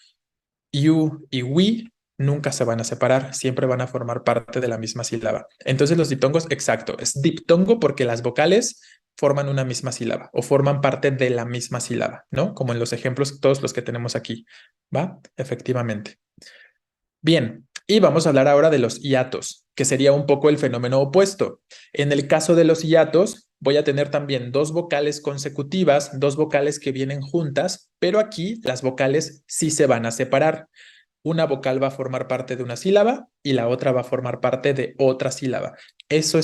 you y we nunca se van a separar, siempre van a formar parte de la misma sílaba. Entonces los diptongos, exacto, es diptongo porque las vocales forman una misma sílaba o forman parte de la misma sílaba, ¿no? Como en los ejemplos, todos los que tenemos aquí, ¿va? Efectivamente. Bien, y vamos a hablar ahora de los hiatos, que sería un poco el fenómeno opuesto. En el caso de los hiatos, voy a tener también dos vocales consecutivas, dos vocales que vienen juntas, pero aquí las vocales sí se van a separar. Una vocal va a formar parte de una sílaba y la otra va a formar parte de otra sílaba. Eso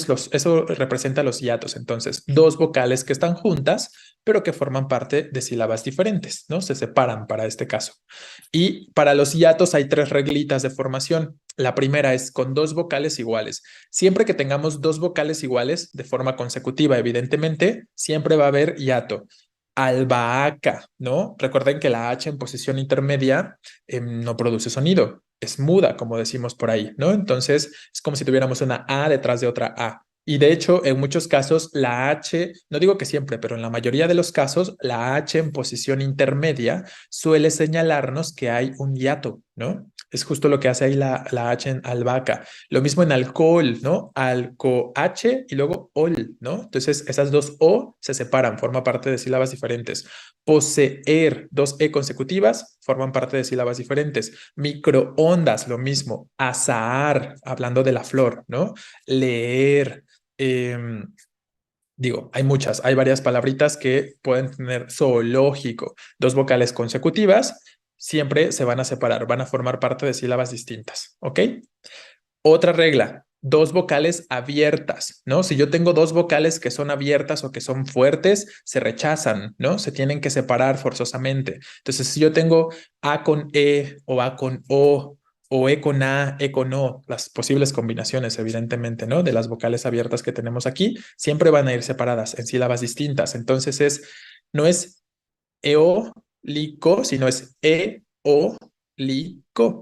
representa los hiatos. Entonces, dos vocales que están juntas, pero que forman parte de sílabas diferentes, ¿no? Se separan para este caso. Y para los hiatos hay tres reglitas de formación. La primera es con dos vocales iguales. Siempre que tengamos dos vocales iguales de forma consecutiva, evidentemente, siempre va a haber hiato. Albahaca, ¿no? Recuerden que la H en posición intermedia no produce sonido, es muda, como decimos por ahí, ¿no? Entonces es como si tuviéramos una A detrás de otra A. Y de hecho, en muchos casos, la H, no digo que siempre, pero en la mayoría de los casos, la H en posición intermedia suele señalarnos que hay un hiato, ¿no? Es justo lo que hace ahí la H en albahaca. Lo mismo en alcohol, ¿no? Alco-H y luego ol, ¿no? Entonces, esas dos O se separan, forman parte de sílabas diferentes. Poseer, dos E consecutivas, forman parte de sílabas diferentes. Microondas, lo mismo. Azahar, hablando de la flor, ¿no? Leer. Digo, hay varias palabritas que pueden tener zoológico, dos vocales consecutivas, siempre se van a separar, van a formar parte de sílabas distintas, ¿ok? Otra regla, dos vocales abiertas, ¿no? Si yo tengo dos vocales que son abiertas o que son fuertes, se rechazan, ¿no? Se tienen que separar forzosamente. Entonces, si yo tengo A con E o A con o E con A, E con O, las posibles combinaciones, evidentemente, ¿no? De las vocales abiertas que tenemos aquí, siempre van a ir separadas en sílabas distintas. Entonces, no es eólico, sino es eólico,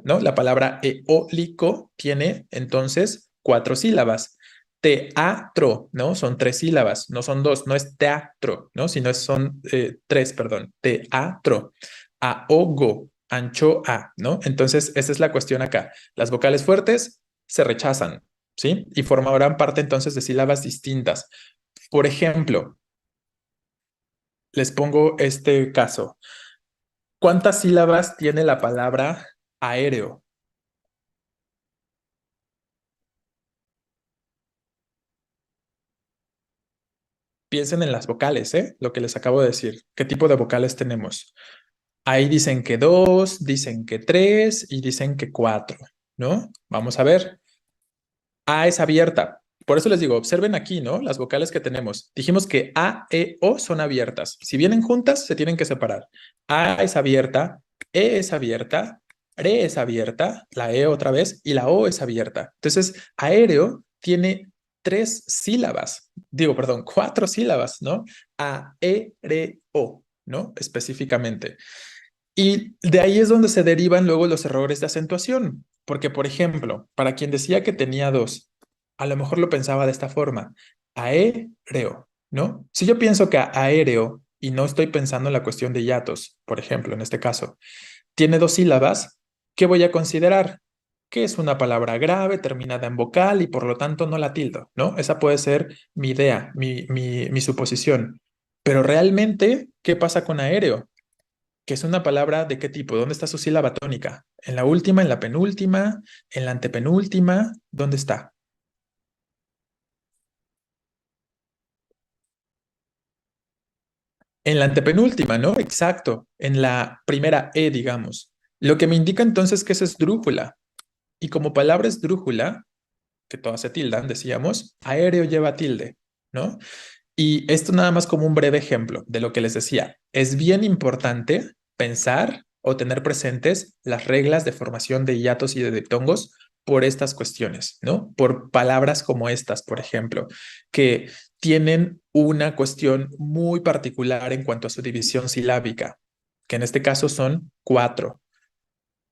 ¿no? La palabra eólico tiene entonces cuatro sílabas. Teatro, ¿no? Son tres sílabas, no son dos, no es teatro, ¿no? Sino son tres, perdón. Teatro, ahogo, anchoa, ¿no? Entonces, esa es la cuestión acá. Las vocales fuertes se rechazan, ¿sí? Y formarán parte entonces de sílabas distintas. Por ejemplo, les pongo este caso. ¿Cuántas sílabas tiene la palabra aéreo? Piensen en las vocales, ¿eh? Lo que les acabo de decir. ¿Qué tipo de vocales tenemos? Ahí dicen que dos, dicen que tres y dicen que cuatro, ¿no? Vamos a ver. A es abierta. Por eso les digo, observen aquí, ¿no? Las vocales que tenemos. Dijimos que A, E, O son abiertas. Si vienen juntas, se tienen que separar. A es abierta, E es abierta, R es abierta, la E otra vez, y la O es abierta. Entonces, aéreo tiene tres sílabas, digo, perdón, cuatro sílabas, ¿no? A, E, R, O, ¿no? Específicamente. Y de ahí es donde se derivan luego los errores de acentuación. Porque, por ejemplo, para quien decía que tenía dos, a lo mejor lo pensaba de esta forma, aéreo, ¿no? Si yo pienso que aéreo, y no estoy pensando en la cuestión de hiatos, por ejemplo, en este caso, tiene dos sílabas, ¿qué voy a considerar? Que es una palabra grave, terminada en vocal y por lo tanto no la tildo, ¿no? Esa puede ser mi idea, mi suposición. Pero realmente, ¿qué pasa con aéreo? Que es una palabra de qué tipo, ¿dónde está su sílaba tónica? ¿En la última, en la penúltima, en la antepenúltima? ¿Dónde está? En la antepenúltima, ¿no? Exacto, en la primera E, digamos. Lo que me indica entonces que esa es drújula. Y como palabra es drújula, que todas se tildan, decíamos, aéreo lleva tilde, ¿no? Y esto nada más como un breve ejemplo de lo que les decía. Es bien importante pensar o tener presentes las reglas de formación de hiatos y de diptongos por estas cuestiones, ¿no? Por palabras como estas, por ejemplo, que tienen una cuestión muy particular en cuanto a su división silábica, que en este caso son cuatro.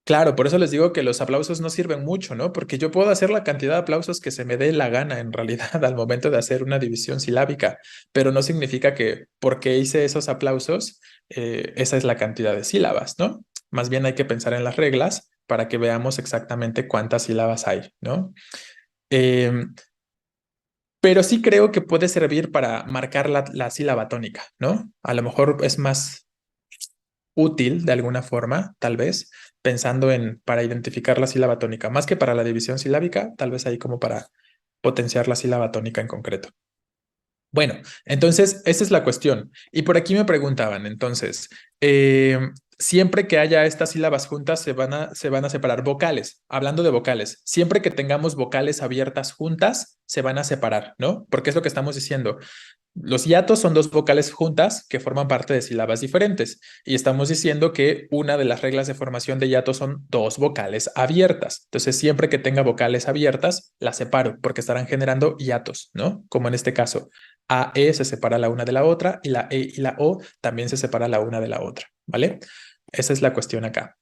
Claro, por eso les digo que los aplausos no sirven mucho, ¿no? Porque yo puedo hacer la cantidad de aplausos que se me dé la gana en realidad al momento de hacer una división silábica, pero no significa que porque hice esos aplausos, esa es la cantidad de sílabas, ¿no? Más bien hay que pensar en las reglas para que veamos exactamente cuántas sílabas hay, ¿no? Em, pero sí creo que puede servir para marcar la sílaba tónica, ¿no? A lo mejor es más útil de alguna forma, tal vez, pensando en para identificar la sílaba tónica, más que para la división silábica, tal vez ahí como para potenciar la sílaba tónica en concreto. Bueno, entonces esa es la cuestión. Y por aquí me preguntaban, entonces, siempre que haya estas sílabas juntas se van a separar vocales. Hablando de vocales, siempre que tengamos vocales abiertas juntas, se van a separar, ¿no? Porque es lo que estamos diciendo. Los hiatos son dos vocales juntas que forman parte de sílabas diferentes y estamos diciendo que una de las reglas de formación de hiatos son dos vocales abiertas. Entonces, siempre que tenga vocales abiertas, las separo porque estarán generando hiatos, ¿no? Como en este caso, A, E se separa la una de la otra y la E y la O también se separa la una de la otra, ¿vale? Esa es la cuestión acá.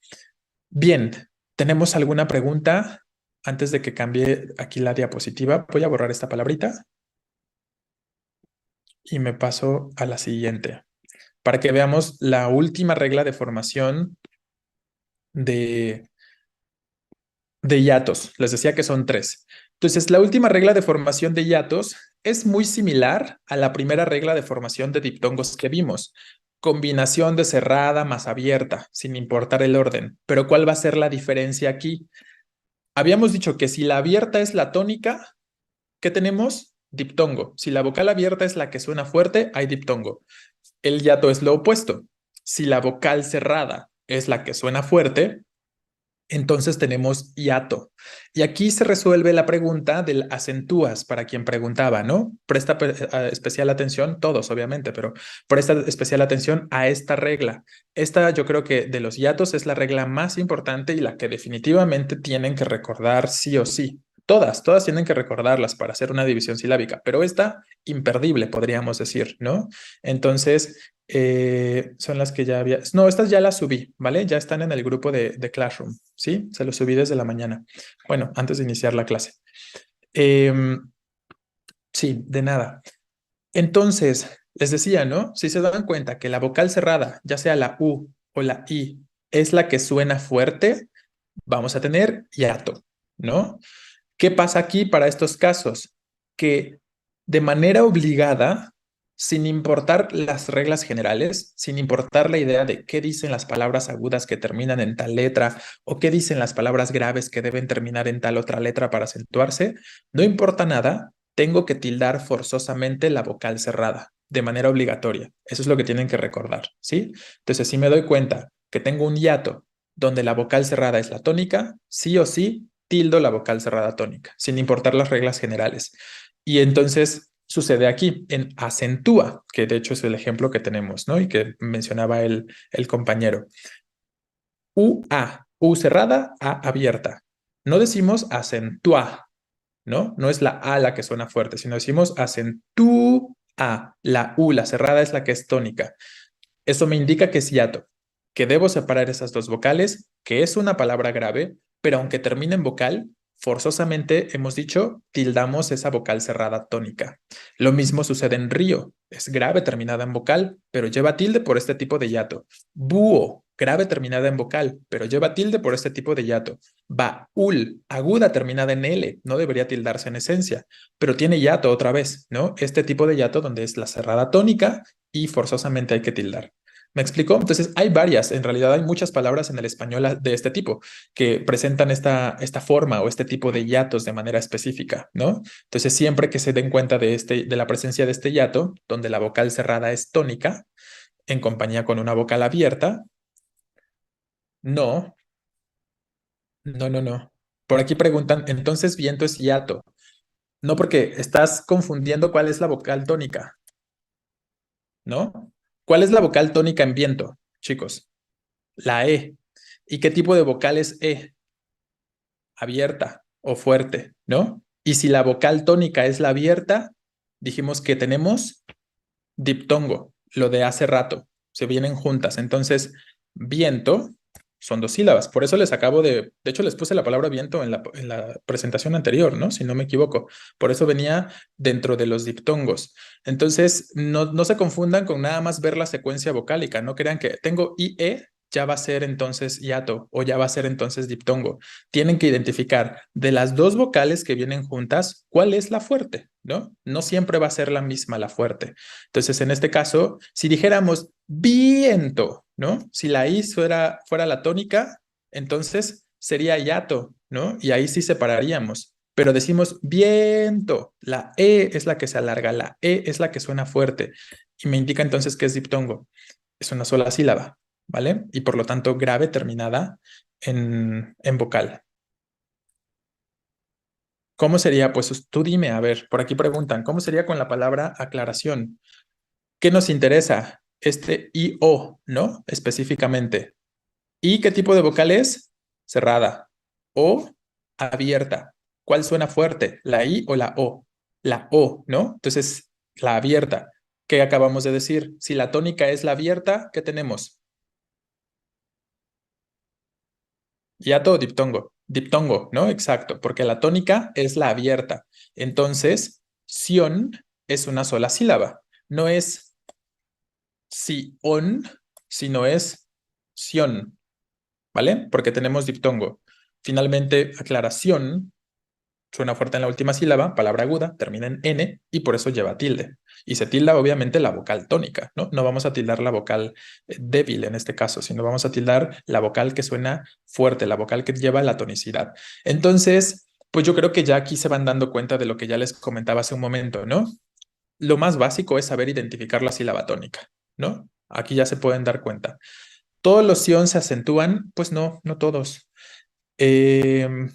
Bien, ¿tenemos alguna pregunta antes de que cambie aquí la diapositiva? Voy a borrar esta palabrita y me paso a la siguiente para que veamos la última regla de formación de, de hiatos. Les decía que son tres. Entonces, la última regla de formación de hiatos es muy similar a la primera regla de formación de diptongos que vimos. Combinación de cerrada más abierta, sin importar el orden. Pero ¿cuál va a ser la diferencia aquí? Habíamos dicho que si la abierta es la tónica, ¿qué tenemos? Diptongo. Si la vocal abierta es la que suena fuerte, hay diptongo. El hiato es lo opuesto. Si la vocal cerrada es la que suena fuerte, entonces tenemos hiato. Y aquí se resuelve la pregunta del acentúas para quien preguntaba, ¿no? Presta especial atención, todos obviamente, pero presta especial atención a esta regla. Esta yo creo que de los hiatos es la regla más importante y la que definitivamente tienen que recordar sí o sí. Todas tienen que recordarlas para hacer una división silábica, pero esta imperdible, podríamos decir, ¿no? Entonces, son las que ya había. No, estas ya las subí, ¿vale? Ya están en el grupo de Classroom, ¿sí? Se los subí desde la mañana. Bueno, antes de iniciar la clase. Sí, de nada. Entonces, les decía, ¿no? Si se dan cuenta que la vocal cerrada, ya sea la U o la I, es la que suena fuerte, vamos a tener hiato, ¿no? ¿Qué pasa aquí para estos casos? Que de manera obligada, sin importar las reglas generales, sin importar la idea de qué dicen las palabras agudas que terminan en tal letra o qué dicen las palabras graves que deben terminar en tal otra letra para acentuarse, no importa nada, tengo que tildar forzosamente la vocal cerrada de manera obligatoria. Eso es lo que tienen que recordar, ¿sí? Entonces, si me doy cuenta que tengo un hiato donde la vocal cerrada es la tónica, sí o sí tildo la vocal cerrada tónica, sin importar las reglas generales. Y entonces sucede aquí en acentúa, que de hecho es el ejemplo que tenemos, ¿no? Y que mencionaba el compañero. U cerrada, A abierta. No decimos acentúa, ¿no? No es la A la que suena fuerte, sino decimos acentúa. La U, la cerrada, es la que es tónica. Eso me indica que es hiato, que debo separar esas dos vocales, que es una palabra grave, pero aunque termine en vocal, forzosamente hemos dicho, tildamos esa vocal cerrada tónica. Lo mismo sucede en río, es grave terminada en vocal, pero lleva tilde por este tipo de hiato. Búho, grave terminada en vocal, pero lleva tilde por este tipo de hiato. Baúl, aguda terminada en L, no debería tildarse en esencia, pero tiene hiato otra vez, ¿no? Este tipo de hiato donde es la cerrada tónica y forzosamente hay que tildar. ¿Me explico? Entonces, hay varias, en realidad hay muchas palabras en el español de este tipo que presentan esta forma o este tipo de hiatos de manera específica, ¿no? Entonces, siempre que se den cuenta de la presencia de este hiato, donde la vocal cerrada es tónica, en compañía con una vocal abierta, no, no. Por aquí preguntan, entonces viento es hiato. No, porque estás confundiendo cuál es la vocal tónica, ¿no? ¿Cuál es la vocal tónica en viento, chicos? La E. ¿Y qué tipo de vocal es E? Abierta o fuerte, ¿no? Y si la vocal tónica es la abierta, dijimos que tenemos diptongo, lo de hace rato, se vienen juntas. Entonces, viento son dos sílabas. Por eso les acabo de hecho les puse la palabra viento en la presentación anterior, ¿no? Si no me equivoco. Por eso venía dentro de los diptongos. Entonces, no se confundan con nada más ver la secuencia vocálica. No crean que tengo IE, ya va a ser entonces hiato o ya va a ser entonces diptongo. Tienen que identificar de las dos vocales que vienen juntas, cuál es la fuerte, ¿no? No siempre va a ser la misma la fuerte. Entonces, en este caso, si dijéramos viento, ¿no? Si la I fuera la tónica, entonces sería hiato, ¿no? Y ahí sí separaríamos. Pero decimos viento, la E es la que se alarga, la E es la que suena fuerte y me indica entonces que es diptongo. Es una sola sílaba, ¿vale? Y por lo tanto grave terminada en vocal. ¿Cómo sería? Pues tú dime, a ver, por aquí preguntan, ¿cómo sería con la palabra aclaración? ¿Qué nos interesa? Este I o, ¿no? Específicamente. ¿Y qué tipo de vocal es? Cerrada. O abierta. ¿Cuál suena fuerte? ¿La I o la O? La O, ¿no? Entonces, la abierta. ¿Qué acabamos de decir? Si la tónica es la abierta, ¿qué tenemos? Hiato o diptongo. Diptongo, ¿no? Exacto, porque la tónica es la abierta. Entonces, sion es una sola sílaba. No es si-on, sino es sion, ¿vale? Porque tenemos diptongo. Finalmente, aclaración suena fuerte en la última sílaba, palabra aguda, termina en N y por eso lleva tilde. Y se tilda obviamente la vocal tónica, ¿no? No vamos a tildar la vocal débil en este caso, sino vamos a tildar la vocal que suena fuerte, la vocal que lleva la tonicidad. Entonces, pues yo creo que ya aquí se van dando cuenta de lo que ya les comentaba hace un momento, ¿no? Lo más básico es saber identificar la sílaba tónica, ¿no? Aquí ya se pueden dar cuenta. ¿Todos los sion se acentúan? Pues no, no todos. Que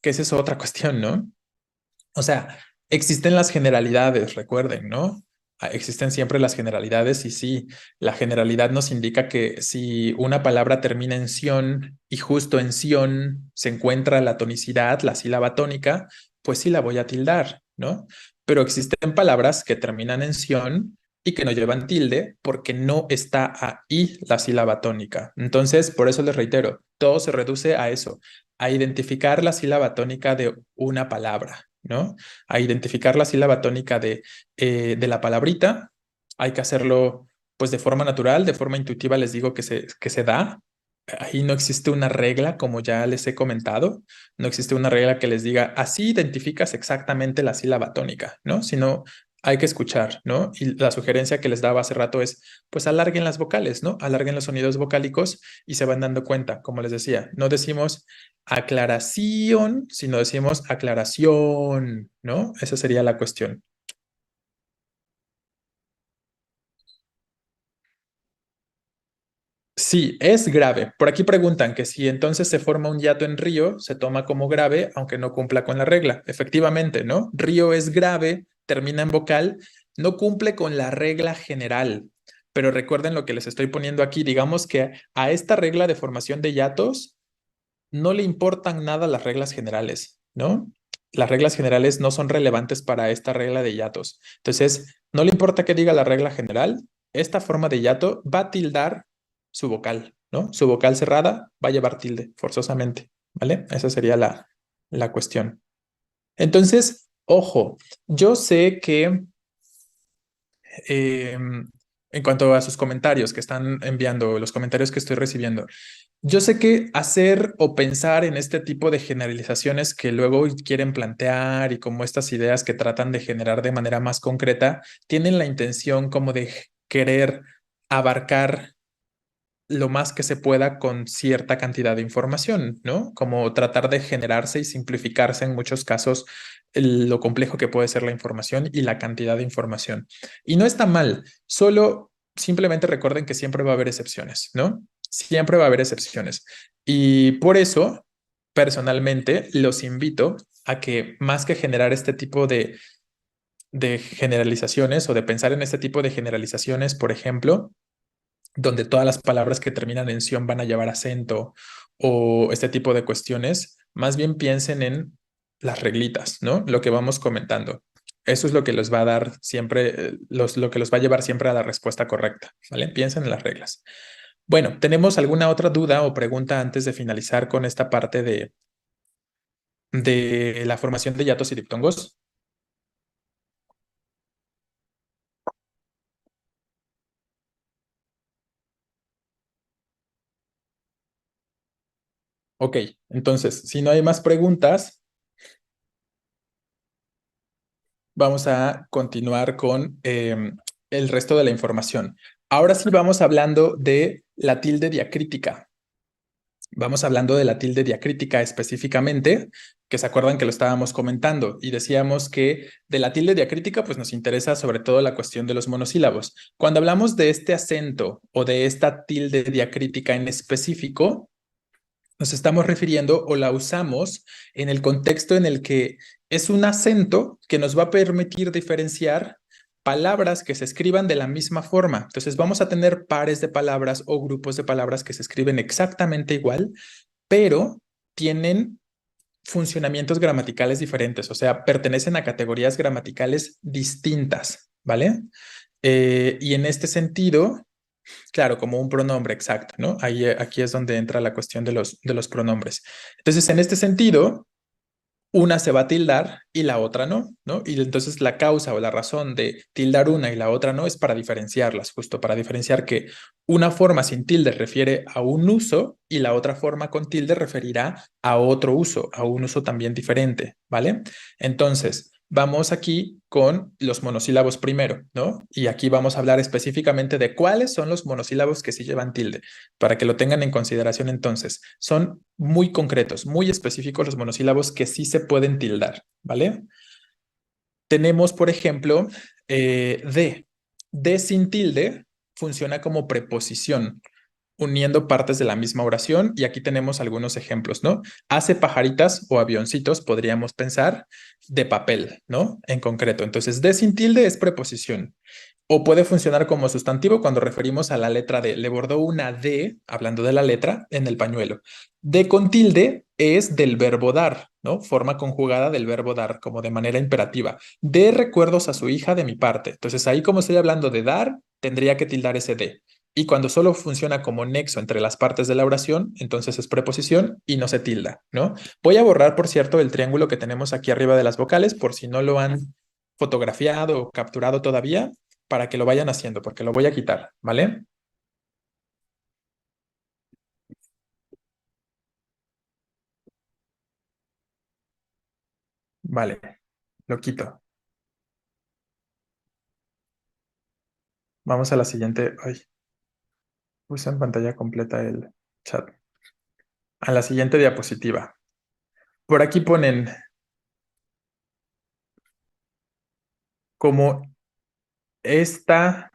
esa es otra cuestión, ¿no? O sea, existen las generalidades, recuerden, ¿no? Existen siempre las generalidades y sí, la generalidad nos indica que si una palabra termina en ción y justo en ción se encuentra la tonicidad, la sílaba tónica, pues sí la voy a tildar, ¿no? Pero existen palabras que terminan en ción y que no llevan tilde porque no está ahí la sílaba tónica. Entonces, por eso les reitero, todo se reduce a eso, a identificar la sílaba tónica de una palabra, ¿no? A identificar la sílaba tónica de la palabrita. Hay que hacerlo pues de forma natural, de forma intuitiva les digo que se da. Ahí no existe una regla, como ya les he comentado, no existe una regla que les diga, así identificas exactamente la sílaba tónica, ¿no? Sino hay que escuchar, ¿no? Y la sugerencia que les daba hace rato es, pues alarguen las vocales, ¿no? Alarguen los sonidos vocálicos y se van dando cuenta, como les decía, no decimos aclaración, sino decimos aclaración, ¿no? Esa sería la cuestión. Sí, es grave. Por aquí preguntan que si entonces se forma un hiato en río, se toma como grave, aunque no cumpla con la regla. Efectivamente, ¿no? Río es grave, termina en vocal, no cumple con la regla general. Pero recuerden lo que les estoy poniendo aquí. Digamos que a esta regla de formación de hiatos no le importan nada las reglas generales, ¿no? Las reglas generales no son relevantes para esta regla de hiatos. Entonces, no le importa qué diga la regla general, esta forma de hiato va a tildar su vocal, ¿no? Su vocal cerrada va a llevar tilde forzosamente, ¿vale? Esa sería la cuestión. Entonces, ojo, yo sé que en cuanto a sus comentarios que están enviando, los comentarios que estoy recibiendo, yo sé que hacer o pensar en este tipo de generalizaciones que luego quieren plantear y como estas ideas que tratan de generar de manera más concreta, tienen la intención como de querer abarcar lo más que se pueda con cierta cantidad de información, ¿no? Como tratar de generarse y simplificarse en muchos casos lo complejo que puede ser la información y la cantidad de información. Y no está mal, solo simplemente recuerden que siempre va a haber excepciones, ¿no? Siempre va a haber excepciones. Y por eso, personalmente, los invito a que más que generar este tipo de generalizaciones o de pensar en este tipo de generalizaciones, por ejemplo, donde todas las palabras que terminan en ción van a llevar acento o este tipo de cuestiones, más bien piensen en las reglitas, ¿no? Lo que vamos comentando. Eso es lo que los va a dar siempre, lo que los va a llevar siempre a la respuesta correcta, ¿vale? Piensen en las reglas. Bueno, ¿tenemos alguna otra duda o pregunta antes de finalizar con esta parte de la formación de hiatos y diptongos? Ok, entonces, si no hay más preguntas, vamos a continuar con el resto de la información. Ahora sí vamos hablando de la tilde diacrítica. Vamos hablando de la tilde diacrítica específicamente, que se acuerdan que lo estábamos comentando y decíamos que de la tilde diacrítica pues nos interesa sobre todo la cuestión de los monosílabos. Cuando hablamos de este acento o de esta tilde diacrítica en específico, nos estamos refiriendo o la usamos en el contexto en el que es un acento que nos va a permitir diferenciar palabras que se escriban de la misma forma. Entonces vamos a tener pares de palabras o grupos de palabras que se escriben exactamente igual, pero tienen funcionamientos gramaticales diferentes, o sea, pertenecen a categorías gramaticales distintas, ¿vale? Y en este sentido, claro, como un pronombre exacto, ¿no? Ahí, aquí es donde entra la cuestión de los pronombres. Entonces, en este sentido, una se va a tildar y la otra no, ¿no? Y entonces la causa o la razón de tildar una y la otra no es para diferenciarlas, justo para diferenciar que una forma sin tilde refiere a un uso y la otra forma con tilde referirá a otro uso, a un uso también diferente, ¿vale? Entonces, vamos aquí con los monosílabos primero, ¿no? Y aquí vamos a hablar específicamente de cuáles son los monosílabos que sí llevan tilde, para que lo tengan en consideración entonces. Son muy concretos, muy específicos los monosílabos que sí se pueden tildar, ¿vale? Tenemos, por ejemplo, de. De sin tilde funciona como preposición. uniendo partes de la misma oración y aquí tenemos algunos ejemplos, ¿no? Hace pajaritas o avioncitos, podríamos pensar, de papel, ¿no? En concreto. Entonces, de sin tilde es preposición. O puede funcionar como sustantivo cuando referimos a la letra D. Le bordó una D, hablando de la letra, en el pañuelo. D con tilde es del verbo dar, ¿no? Forma conjugada del verbo dar, como de manera imperativa. De recuerdos a su hija de mi parte. Entonces ahí como estoy hablando de dar, tendría que tildar ese D. Y cuando solo funciona como nexo entre las partes de la oración, entonces es preposición y no se tilda, ¿no? Voy a borrar, por cierto, el triángulo que tenemos aquí arriba de las vocales por si no lo han fotografiado o capturado todavía para que lo vayan haciendo, porque lo voy a quitar, ¿vale? Vale, lo quito. Vamos a la siguiente. Ay, puse en pantalla completa el chat. A la siguiente diapositiva. Por aquí ponen como esta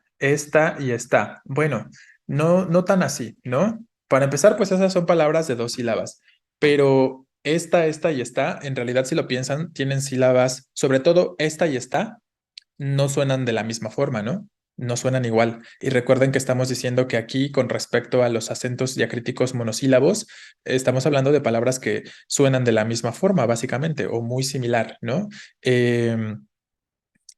y esta. Bueno, no tan así, ¿no? Para empezar, pues esas son palabras de dos sílabas, pero esta y esta, en realidad si lo piensan, tienen sílabas, sobre todo esta y esta, no suenan de la misma forma, ¿no? No suenan igual. Y recuerden que estamos diciendo que aquí, con respecto a los acentos diacríticos monosílabos, estamos hablando de palabras que suenan de la misma forma, básicamente, o muy similar, ¿no?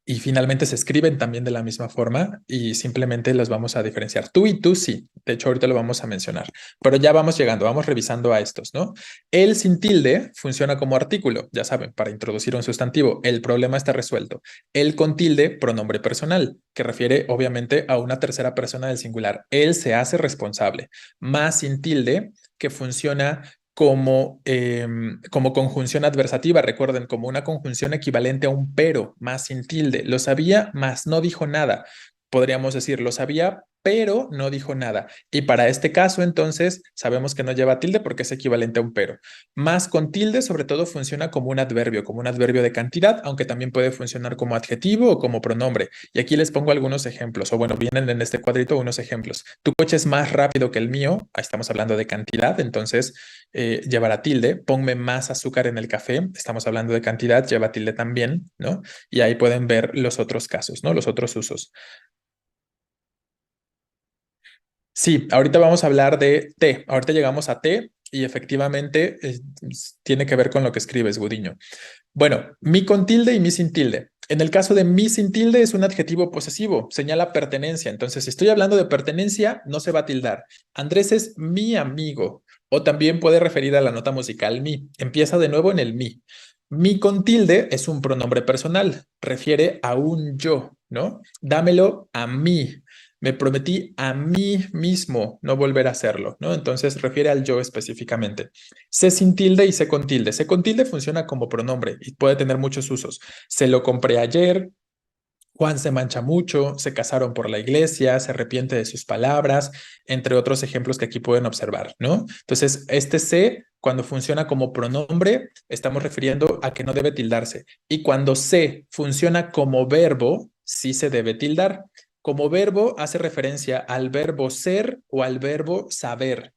Y finalmente se escriben también de la misma forma y simplemente los vamos a diferenciar. Tú y tú sí, de hecho ahorita lo vamos a mencionar, pero ya vamos llegando, vamos revisando a estos, ¿no? El sin tilde funciona como artículo, ya saben, para introducir un sustantivo. El problema está resuelto. El con tilde, pronombre personal, que refiere obviamente a una tercera persona del singular. Él se hace responsable. Más sin tilde, que funciona como conjunción adversativa, recuerden, como una conjunción equivalente a un pero, más sin tilde. Lo sabía, más no dijo nada. Podríamos decir, lo sabía, pero no dijo nada. Y para este caso, entonces, sabemos que no lleva tilde porque es equivalente a un pero. Más con tilde, sobre todo, funciona como un adverbio de cantidad, aunque también puede funcionar como adjetivo o como pronombre. Y aquí les pongo algunos ejemplos, o bueno, vienen en este cuadrito unos ejemplos. Tu coche es más rápido que el mío, ahí estamos hablando de cantidad, entonces llevará tilde. Ponme más azúcar en el café, estamos hablando de cantidad, lleva tilde también, ¿no? Y ahí pueden ver los otros casos, ¿no? Los otros usos. Sí, ahorita vamos a hablar de T. Ahorita llegamos a T y efectivamente tiene que ver con lo que escribes, Gudiño. Bueno, mi con tilde y mi sin tilde. En el caso de mi sin tilde es un adjetivo posesivo, señala pertenencia. Entonces, si estoy hablando de pertenencia, no se va a tildar. Andrés es mi amigo o también puede referir a la nota musical mi. Empieza de nuevo en el mi. Mi con tilde es un pronombre personal, refiere a un yo, ¿no? Dámelo a mí. Me prometí a mí mismo no volver a hacerlo, ¿no? Entonces refiere al yo específicamente. C sin tilde y C con tilde. C con tilde funciona como pronombre y puede tener muchos usos. Se lo compré ayer, Juan se mancha mucho, se casaron por la iglesia, se arrepiente de sus palabras, entre otros ejemplos que aquí pueden observar, ¿no? Entonces, este se, cuando funciona como pronombre, estamos refiriendo a que no debe tildarse. Y cuando se funciona como verbo, sí se debe tildar. Como verbo hace referencia al verbo ser o al verbo saber.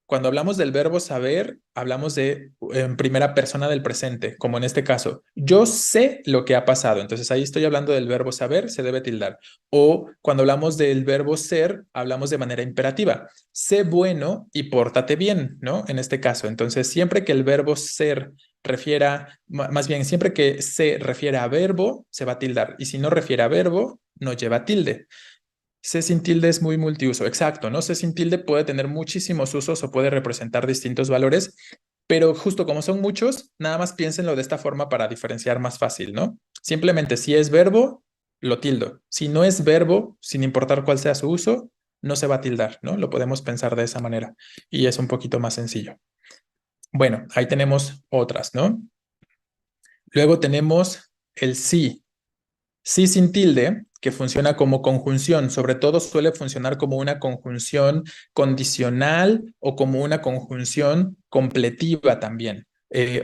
Cuando hablamos del verbo saber, hablamos de en primera persona del presente, como en este caso. Yo sé lo que ha pasado. Entonces ahí estoy hablando del verbo saber, se debe tildar. O cuando hablamos del verbo ser, hablamos de manera imperativa. Sé bueno y pórtate bien, ¿no? En este caso. Entonces siempre que el verbo ser refiera, más bien siempre que se refiere a verbo, se va a tildar. Y si no refiere a verbo, no lleva tilde. C sin tilde es muy multiuso, exacto, ¿no? C sin tilde puede tener muchísimos usos o puede representar distintos valores, pero justo como son muchos, nada más piénsenlo de esta forma para diferenciar más fácil, ¿no? Simplemente si es verbo, lo tildo. Si no es verbo, sin importar cuál sea su uso, no se va a tildar, ¿no? Lo podemos pensar de esa manera y es un poquito más sencillo. Bueno, ahí tenemos otras, ¿no? Luego tenemos el sí. Sí sin tilde, que funciona como conjunción, sobre todo suele funcionar como una conjunción condicional o como una conjunción completiva también.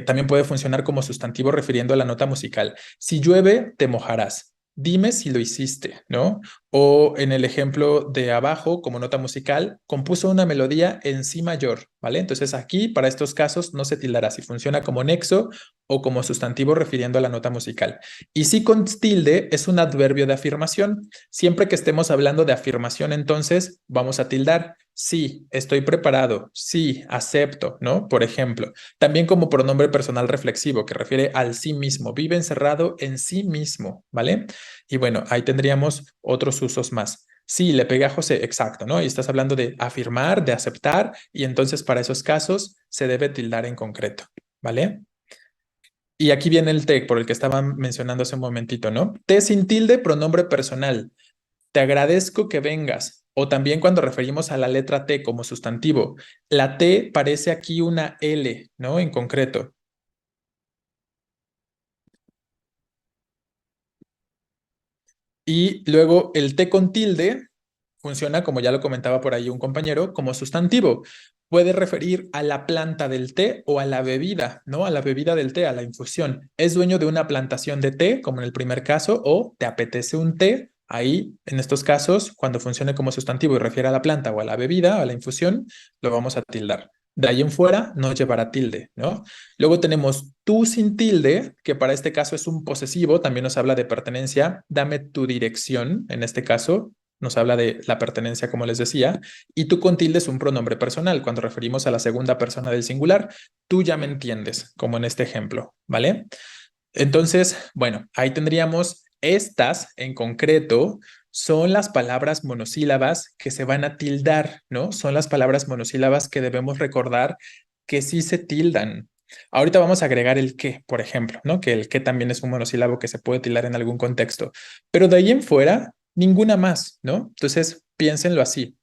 También puede funcionar como sustantivo refiriendo a la nota musical. Si llueve, te mojarás. Dime si lo hiciste, ¿no? O en el ejemplo de abajo, como nota musical, compuso una melodía en si mayor, ¿vale? Entonces aquí, para estos casos, no se tildará si funciona como nexo o como sustantivo refiriendo a la nota musical. Y si con tilde es un adverbio de afirmación. Siempre que estemos hablando de afirmación, entonces vamos a tildar. Sí, estoy preparado. Sí, acepto, ¿no? Por ejemplo, también como pronombre personal reflexivo que refiere al sí mismo. Vive encerrado en sí mismo, ¿vale? Y bueno, ahí tendríamos otros usos más. Sí, le pegué a José, exacto, ¿no? Y estás hablando de afirmar, de aceptar, y entonces para esos casos se debe tildar en concreto, ¿vale? Y aquí viene el te por el que estaba mencionando hace un momentito, ¿no? Te sin tilde, pronombre personal. Te agradezco que vengas. O también cuando referimos a la letra T como sustantivo, la T parece aquí una L, ¿no? En concreto. Y luego el T con tilde funciona, como ya lo comentaba por ahí un compañero, como sustantivo. Puede referir a la planta del té o a la bebida, ¿no? A la bebida del té, a la infusión. Es dueño de una plantación de té, como en el primer caso, o te apetece un té. Ahí, en estos casos, cuando funcione como sustantivo y refiere a la planta o a la bebida, a la infusión, lo vamos a tildar. De ahí en fuera no llevará tilde, ¿no? Luego tenemos tú sin tilde, que para este caso es un posesivo, también nos habla de pertenencia. Dame tu dirección, en este caso, nos habla de la pertenencia, como les decía, y tú con tilde es un pronombre personal. Cuando referimos a la segunda persona del singular, tú ya me entiendes, como en este ejemplo, ¿vale? Entonces, bueno, ahí tendríamos estas en concreto. Son las palabras monosílabas que se van a tildar, ¿no? Son las palabras monosílabas que debemos recordar que sí se tildan. Ahorita vamos a agregar el que, por ejemplo, ¿no? Que el que también es un monosílabo que se puede tildar en algún contexto. Pero de ahí en fuera, ninguna más, ¿no? Entonces, piénsenlo así.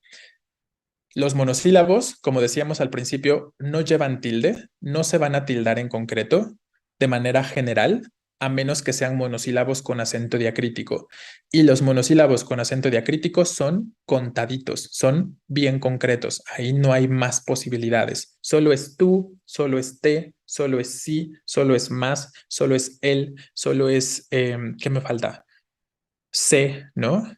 Los monosílabos, como decíamos al principio, no llevan tilde, no se van a tildar en concreto de manera general, a menos que sean monosílabos con acento diacrítico. Y los monosílabos con acento diacrítico son contaditos, son bien concretos. Ahí no hay más posibilidades. Solo es tú, solo es te, solo es sí, solo es más, solo es él, solo es, ¿qué me falta? C, ¿no?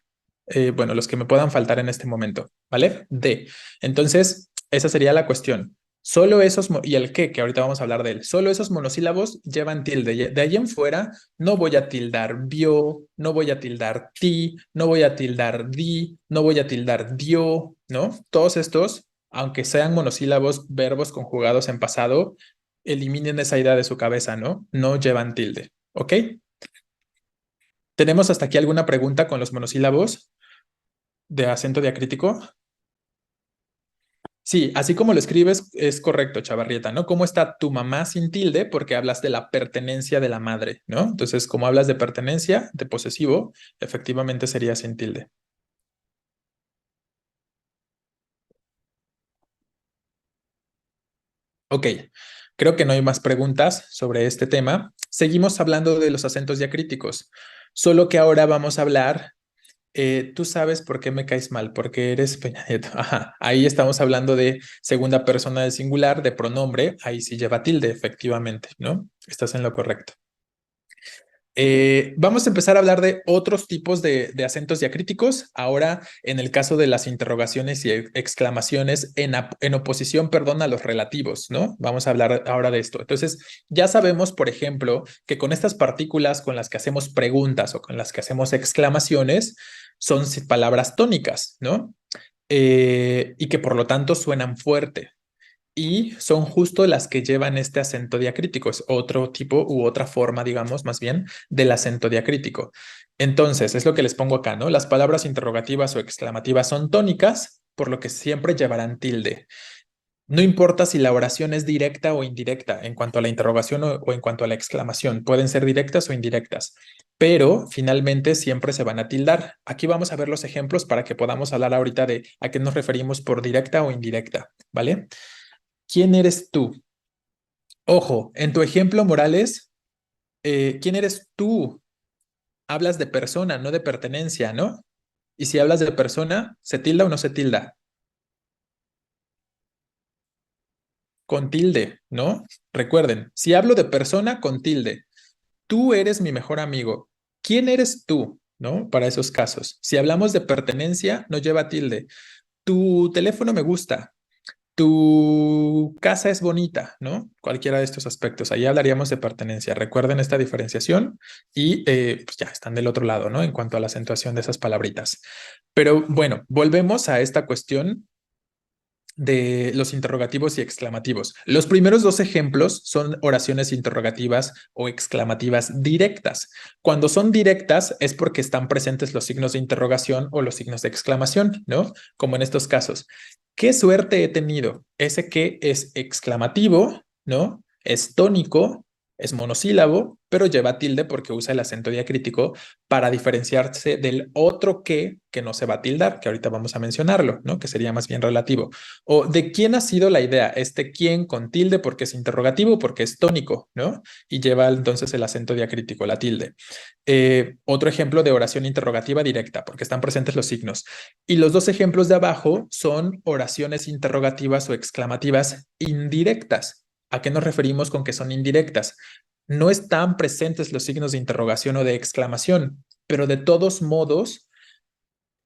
Bueno, los que me puedan faltar en este momento, ¿vale? D. Entonces, esa sería la cuestión. Solo esos, y el que ahorita vamos a hablar de él, solo esos monosílabos llevan tilde. De ahí en fuera, no voy a tildar vio, no voy a tildar ti, no voy a tildar di, no voy a tildar dio, ¿no? Todos estos, aunque sean monosílabos, verbos conjugados en pasado, eliminen esa idea de su cabeza, ¿no? No llevan tilde, ¿ok? ¿Tenemos hasta aquí alguna pregunta con los monosílabos de acento diacrítico? Sí, así como lo escribes, es correcto, Chavarrieta, ¿no? ¿Cómo está tu mamá sin tilde? Porque hablas de la pertenencia de la madre, ¿no? Entonces, como hablas de pertenencia, de posesivo, efectivamente sería sin tilde. Ok, creo que no hay más preguntas sobre este tema. Seguimos hablando de los acentos diacríticos, solo que ahora vamos a hablar. Tú sabes por qué me caes mal, porque eres Peña Nieto. Ajá. Ahí estamos hablando de segunda persona del singular, de pronombre. Ahí sí lleva tilde, efectivamente, ¿no? Estás en lo correcto. Vamos a empezar a hablar de otros tipos de acentos diacríticos. Ahora, en el caso de las interrogaciones y exclamaciones en oposición, perdón, a los relativos, ¿no? Vamos a hablar ahora de esto. Entonces, ya sabemos, por ejemplo, que con estas partículas con las que hacemos preguntas o con las que hacemos exclamaciones, son palabras tónicas, ¿no? Y que por lo tanto suenan fuerte y son justo las que llevan este acento diacrítico. Es otro tipo u otra forma, digamos, más bien, del acento diacrítico. Entonces, es lo que les pongo acá, ¿no? Las palabras interrogativas o exclamativas son tónicas, por lo que siempre llevarán tilde. No importa si la oración es directa o indirecta en cuanto a la interrogación o en cuanto a la exclamación, pueden ser directas o indirectas, pero finalmente siempre se van a tildar. Aquí vamos a ver los ejemplos para que podamos hablar ahorita de a qué nos referimos por directa o indirecta, ¿vale? ¿Quién eres tú? Ojo, en tu ejemplo, Morales, ¿quién eres tú? Hablas de persona, no de pertenencia, ¿no? Y si hablas de persona, ¿se tilda o no se tilda? Con tilde, ¿no? Recuerden, si hablo de persona, con tilde. Tú eres mi mejor amigo. ¿Quién eres tú? ¿no? Para esos casos. Si hablamos de pertenencia, no lleva tilde. Tu teléfono me gusta. Tu casa es bonita, ¿no? Cualquiera de estos aspectos. Ahí hablaríamos de pertenencia. Recuerden esta diferenciación y pues ya están del otro lado, ¿no? En cuanto a la acentuación de esas palabritas. Pero bueno, volvemos a esta cuestión de los interrogativos y exclamativos. Los primeros dos ejemplos son oraciones interrogativas o exclamativas directas. Cuando son directas es porque están presentes los signos de interrogación o los signos de exclamación, ¿no? Como en estos casos. ¿Qué suerte he tenido? Ese que es exclamativo, ¿no? Es tónico, es monosílabo, pero lleva tilde porque usa el acento diacrítico para diferenciarse del otro que no se va a tildar, que ahorita vamos a mencionarlo, ¿no? Que sería más bien relativo. O de quién ha sido la idea, este quién con tilde porque es interrogativo, porque es tónico, ¿no? Y lleva entonces el acento diacrítico, la tilde. Otro ejemplo de oración interrogativa directa, porque están presentes los signos. Y los dos ejemplos de abajo son oraciones interrogativas o exclamativas indirectas. ¿A qué nos referimos con que son indirectas? No están presentes los signos de interrogación o de exclamación, pero de todos modos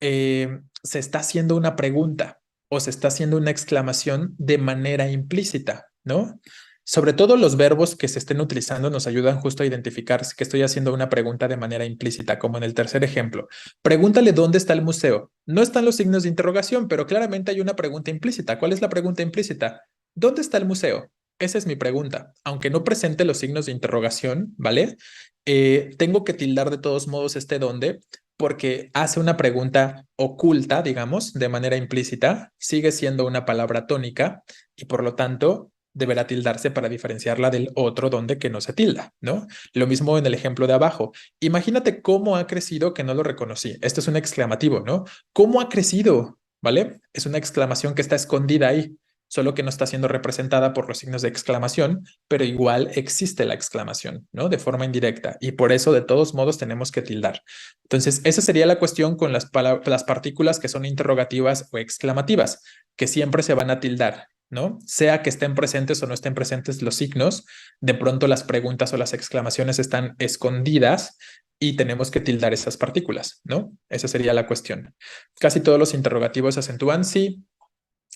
se está haciendo una pregunta o se está haciendo una exclamación de manera implícita, ¿no? Sobre todo los verbos que se estén utilizando nos ayudan justo a identificar que estoy haciendo una pregunta de manera implícita, como en el tercer ejemplo. Pregúntale dónde está el museo. No están los signos de interrogación, pero claramente hay una pregunta implícita. ¿Cuál es la pregunta implícita? ¿Dónde está el museo? Esa es mi pregunta. Aunque no presente los signos de interrogación, ¿vale? Tengo que tildar de todos modos este dónde porque hace una pregunta oculta, digamos, de manera implícita, sigue siendo una palabra tónica y por lo tanto deberá tildarse para diferenciarla del otro donde que no se tilda, ¿no? Lo mismo en el ejemplo de abajo. Imagínate cómo ha crecido que no lo reconocí. Esto es un exclamativo, ¿no? ¿Cómo ha crecido? ¿Vale? Es una exclamación que está escondida ahí, solo que no está siendo representada por los signos de exclamación, pero igual existe la exclamación, ¿no? De forma indirecta y por eso de todos modos tenemos que tildar. Entonces, esa sería la cuestión con las partículas que son interrogativas o exclamativas, que siempre se van a tildar, ¿no? Sea que estén presentes o no estén presentes los signos, de pronto las preguntas o las exclamaciones están escondidas y tenemos que tildar esas partículas, ¿no? Esa sería la cuestión. Casi todos los interrogativos se acentúan, sí,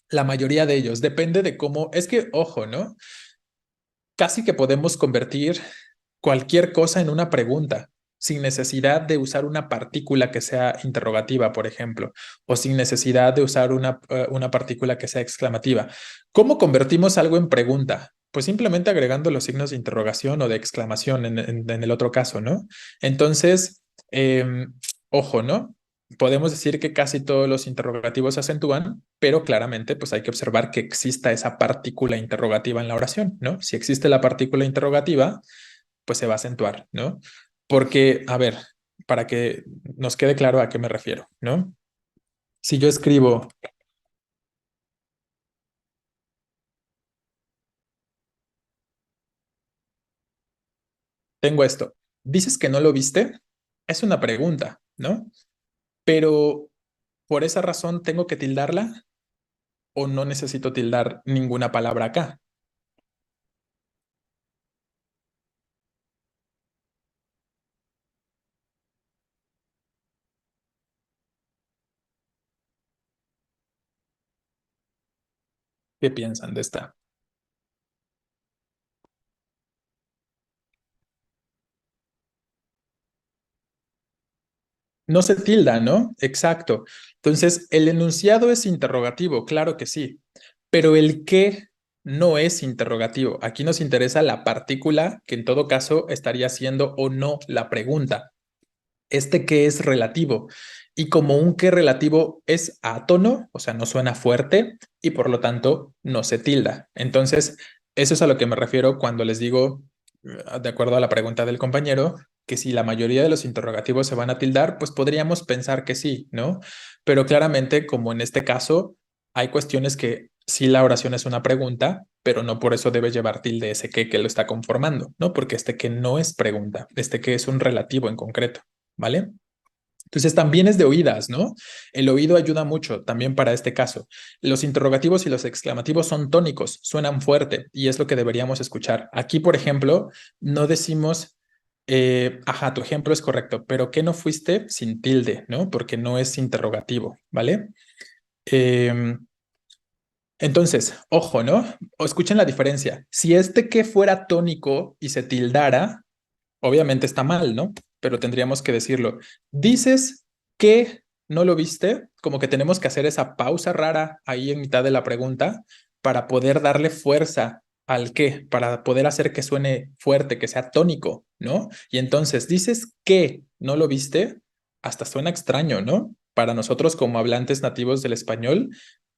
la mayoría de ellos. Depende de cómo, es que, ojo, ¿no? Casi que podemos convertir cualquier cosa en una pregunta, sin necesidad de usar una partícula que sea interrogativa, por ejemplo, o sin necesidad de usar una partícula que sea exclamativa. ¿Cómo convertimos algo en pregunta? Pues simplemente agregando los signos de interrogación o de exclamación en el otro caso, ¿no? Entonces, ojo, ¿no? Podemos decir que casi todos los interrogativos se acentúan, pero claramente pues hay que observar que exista esa partícula interrogativa en la oración, ¿no? Si existe la partícula interrogativa, pues se va a acentuar, ¿no? Porque, a ver, para que nos quede claro a qué me refiero, ¿no? Si yo escribo, tengo esto, dices que no lo viste, es una pregunta, ¿no? Pero por esa razón tengo que tildarla o no necesito tildar ninguna palabra acá. ¿Qué piensan de esta? No se tilda, ¿no? Exacto. Entonces, el enunciado es interrogativo, claro que sí, pero el qué no es interrogativo. Aquí nos interesa la partícula que en todo caso estaría siendo o no la pregunta. Este qué es relativo. Y como un qué relativo es átono, o sea, no suena fuerte y por lo tanto no se tilda. Entonces, eso es a lo que me refiero cuando les digo, de acuerdo a la pregunta del compañero, que si la mayoría de los interrogativos se van a tildar, pues podríamos pensar que sí, ¿no? Pero claramente, como en este caso, hay cuestiones que sí la oración es una pregunta, pero no por eso debe llevar tilde ese que lo está conformando, ¿no? Porque este que no es pregunta, este que es un relativo en concreto. ¿Vale? Entonces también es de oídas, ¿no? El oído ayuda mucho también para este caso. Los interrogativos y los exclamativos son tónicos, suenan fuerte y es lo que deberíamos escuchar. Aquí, por ejemplo, no decimos Ajá, tu ejemplo es correcto, pero ¿qué no fuiste sin tilde, no? Porque no es interrogativo, ¿vale? Em, entonces, ojo, ¿no? O escuchen la diferencia. Si este que fuera tónico y se tildara, obviamente está mal, ¿no? Pero tendríamos que decirlo. Dices que no lo viste, como que tenemos que hacer esa pausa rara ahí en mitad de la pregunta para poder darle fuerza al qué, para poder hacer que suene fuerte, que sea tónico, ¿no? Y entonces dices que no lo viste, hasta suena extraño, ¿no? Para nosotros como hablantes nativos del español,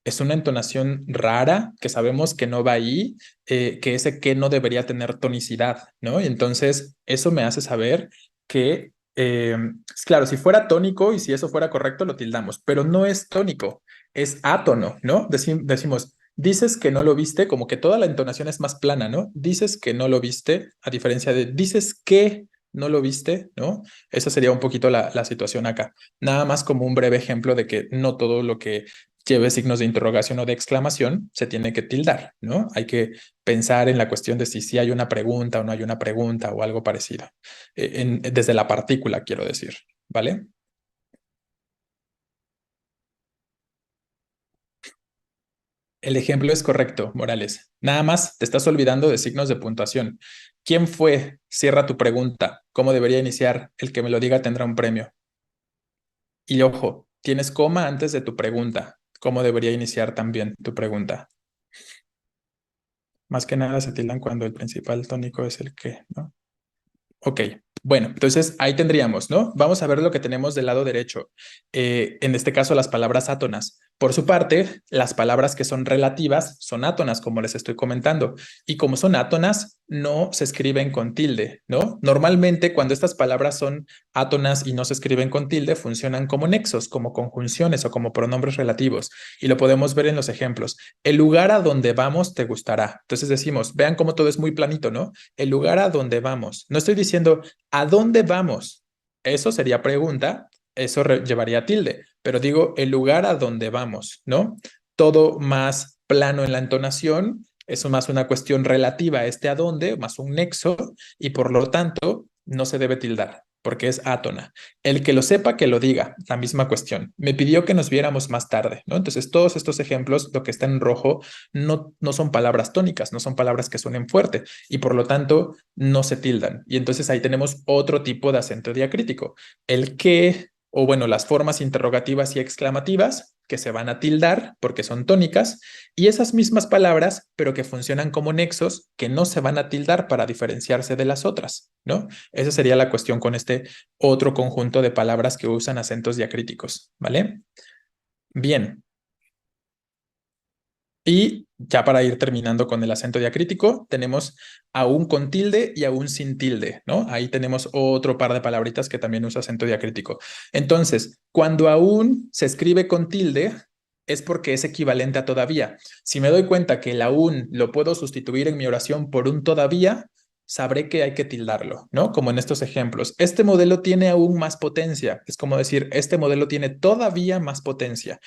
es una entonación rara que sabemos que no va ahí, que ese que no debería tener tonicidad, ¿no? Y entonces eso me hace saber que, claro, si fuera tónico y si eso fuera correcto, lo tildamos, pero no es tónico, es átono, ¿no? Decimos, dices que no lo viste, como que toda la entonación es más plana, ¿no? Dices que no lo viste, a diferencia de dices que no lo viste, ¿no? Esa sería un poquito la situación acá. Nada más como un breve ejemplo de que no todo lo que lleve signos de interrogación o de exclamación, se tiene que tildar, ¿no? Hay que pensar en la cuestión de si sí hay una pregunta o no hay una pregunta o algo parecido. Desde la partícula, quiero decir, ¿vale? El ejemplo es correcto, Morales. Nada más te estás olvidando de signos de puntuación. ¿Quién fue? Cierra tu pregunta. ¿Cómo debería iniciar? El que me lo diga tendrá un premio. Y ojo, tienes coma antes de tu pregunta. ¿Cómo debería iniciar también tu pregunta? Más que nada se tildan cuando el principal tónico es el que, ¿no? Ok, bueno, entonces ahí tendríamos, ¿no? Vamos a ver lo que tenemos del lado derecho. En este caso, las palabras átonas. Por su parte, las palabras que son relativas son átonas, como les estoy comentando. Y como son átonas, no se escriben con tilde, ¿no? Normalmente, cuando estas palabras son átonas y no se escriben con tilde, funcionan como nexos, como conjunciones o como pronombres relativos. Y lo podemos ver en los ejemplos. El lugar a donde vamos te gustará. Entonces decimos, vean cómo todo es muy planito, ¿no? El lugar a donde vamos. No estoy diciendo ¿a dónde vamos? Eso sería pregunta, eso llevaría tilde, pero digo el lugar a donde vamos, ¿no? Todo más plano en la entonación, eso más una cuestión relativa a este a dónde, más un nexo, y por lo tanto no se debe tildar porque es átona. El que lo sepa, que lo diga, la misma cuestión. Me pidió que nos viéramos más tarde, ¿no? Entonces, todos estos ejemplos, lo que está en rojo, no son palabras tónicas, no son palabras que suenen fuerte y por lo tanto no se tildan. Y entonces ahí tenemos otro tipo de acento diacrítico, el que, o bueno, las formas interrogativas y exclamativas que se van a tildar porque son tónicas y esas mismas palabras, pero que funcionan como nexos que no se van a tildar para diferenciarse de las otras, ¿no? Esa sería la cuestión con este otro conjunto de palabras que usan acentos diacríticos, ¿vale? Bien, y ya para ir terminando con el acento diacrítico, tenemos aún con tilde y aún sin tilde, ¿no? Ahí tenemos otro par de palabritas que también usa acento diacrítico. Entonces, cuando aún se escribe con tilde, es porque es equivalente a todavía. Si me doy cuenta que el aún lo puedo sustituir en mi oración por un todavía, sabré que hay que tildarlo, ¿no? Como en estos ejemplos. Este modelo tiene aún más potencia. Es como decir, este modelo tiene todavía más potencia.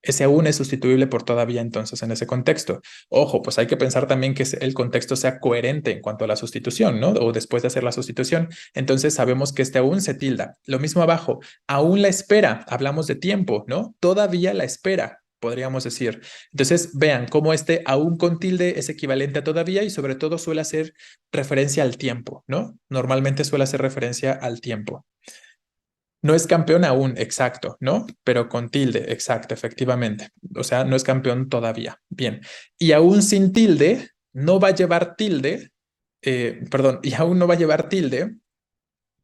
Ese aún es sustituible por todavía entonces en ese contexto. Ojo, pues hay que pensar también que el contexto sea coherente en cuanto a la sustitución, ¿no? O después de hacer la sustitución. Entonces sabemos que este aún se tilda. Lo mismo abajo, aún la espera. Hablamos de tiempo, ¿no? Todavía la espera, podríamos decir. Entonces vean cómo este aún con tilde es equivalente a todavía y sobre todo suele hacer referencia al tiempo, ¿no? Normalmente suele hacer referencia al tiempo. No es campeón aún, exacto, ¿no? Pero con tilde, exacto, efectivamente. O sea, no es campeón todavía. Bien. Y aún sin tilde, no va a llevar tilde, perdón, y aún no va a llevar tilde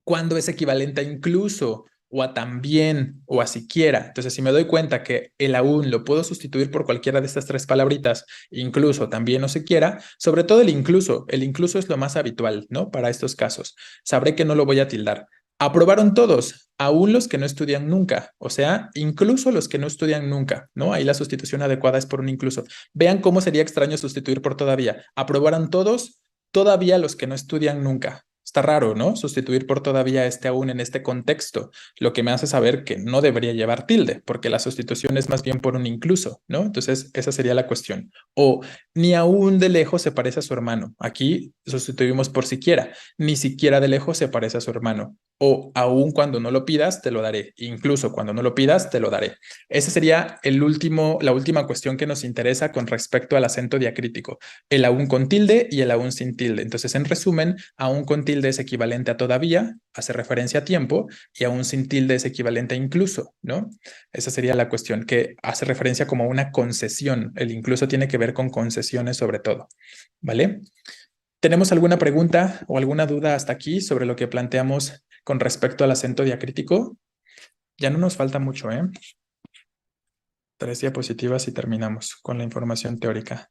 cuando es equivalente a incluso o a también o a siquiera. Entonces, si me doy cuenta que el aún lo puedo sustituir por cualquiera de estas tres palabritas, incluso, también o siquiera, sobre todo el incluso es lo más habitual, ¿no? Para estos casos. Sabré que no lo voy a tildar. Aprobaron todos, aún los que no estudian nunca, o sea, incluso los que no estudian nunca, ¿no? Ahí la sustitución adecuada es por un incluso. Vean cómo sería extraño sustituir por todavía. Aprobaron todos, todavía los que no estudian nunca. Está raro, ¿no? Sustituir por todavía este aún en este contexto, lo que me hace saber que no debería llevar tilde, porque la sustitución es más bien por un incluso, ¿no? Entonces, esa sería la cuestión. O ni aún de lejos se parece a su hermano. Aquí sustituimos por siquiera. Ni siquiera de lejos se parece a su hermano. O aún cuando no lo pidas, te lo daré. Incluso cuando no lo pidas, te lo daré. Esa sería la última cuestión que nos interesa con respecto al acento diacrítico. El aún con tilde y el aún sin tilde. Entonces, en resumen, aún con tilde es equivalente a todavía, hace referencia a tiempo, y aún sin tilde es equivalente a incluso, ¿no? Esa sería la cuestión, que hace referencia como a una concesión. El incluso tiene que ver con concesiones sobre todo, ¿vale? ¿Tenemos alguna pregunta o alguna duda hasta aquí sobre lo que planteamos con respecto al acento diacrítico? Ya no nos falta mucho, ¿eh? 3 diapositivas y terminamos con la información teórica.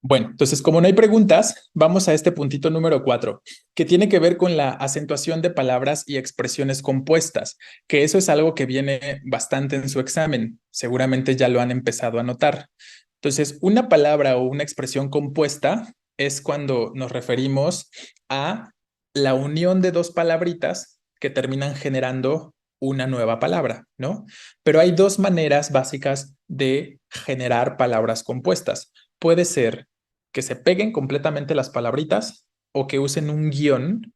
Bueno, entonces como no hay preguntas, vamos a este puntito número 4, que tiene que ver con la acentuación de palabras y expresiones compuestas, que eso es algo que viene bastante en su examen. Seguramente ya lo han empezado a notar. Entonces, una palabra o una expresión compuesta es cuando nos referimos a la unión de dos palabritas que terminan generando una nueva palabra, ¿no? Pero hay dos maneras básicas de generar palabras compuestas. Puede ser que se peguen completamente las palabritas o que usen un guión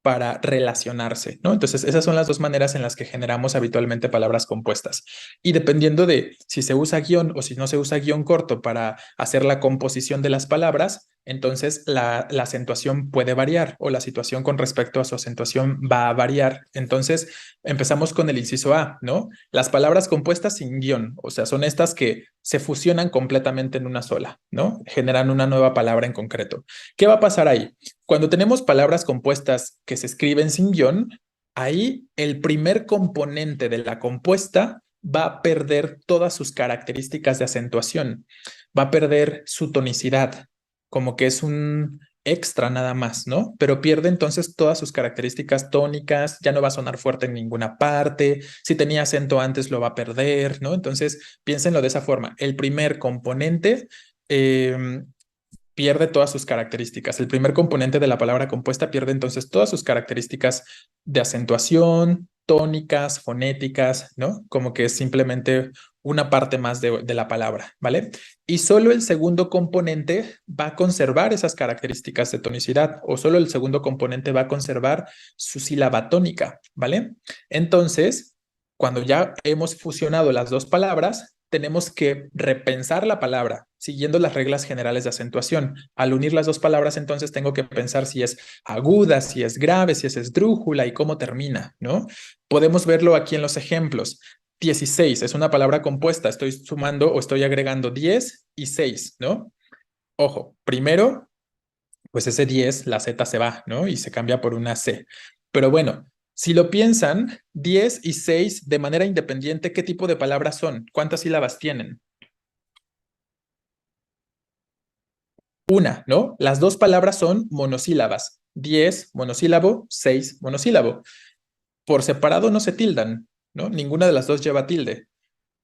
para relacionarse, ¿no? Entonces, esas son las dos maneras en las que generamos habitualmente palabras compuestas. Y dependiendo de si se usa guión o si no se usa guión corto para hacer la composición de las palabras, entonces la acentuación puede variar o la situación con respecto a su acentuación va a variar. Entonces, empezamos con el inciso A, ¿no? Las palabras compuestas sin guión, o sea, son estas que se fusionan completamente en una sola, ¿no? Generan una nueva palabra en concreto. ¿Qué va a pasar ahí? Cuando tenemos palabras compuestas que se escriben sin guión, ahí el primer componente de la compuesta va a perder todas sus características de acentuación, va a perder su tonicidad, como que es un extra nada más, ¿no? Pero pierde entonces todas sus características tónicas, ya no va a sonar fuerte en ninguna parte, si tenía acento antes lo va a perder, ¿no? Entonces, piénsenlo de esa forma. El primer componente pierde todas sus características. El primer componente de la palabra compuesta pierde entonces todas sus características de acentuación, tónicas, fonéticas, ¿no? Como que es simplemente una parte más de la palabra, ¿vale? Y solo el segundo componente va a conservar esas características de tonicidad o solo el segundo componente va a conservar su sílaba tónica, ¿vale? Entonces, cuando ya hemos fusionado las dos palabras, tenemos que repensar la palabra siguiendo las reglas generales de acentuación. Al unir las dos palabras, entonces tengo que pensar si es aguda, si es grave, si es esdrújula y cómo termina, ¿no? Podemos verlo aquí en los ejemplos. 16 es una palabra compuesta, estoy sumando o estoy agregando 10 y 6, ¿no? Ojo, primero, pues ese 10, la Z se va, ¿no? Y se cambia por una C. Pero bueno, si lo piensan, 10 y 6 de manera independiente, ¿qué tipo de palabras son? ¿Cuántas sílabas tienen? Una, ¿no? Las dos palabras son monosílabas. 10 monosílabo, 6 monosílabo. Por separado no se tildan, ¿no? Ninguna de las dos lleva tilde.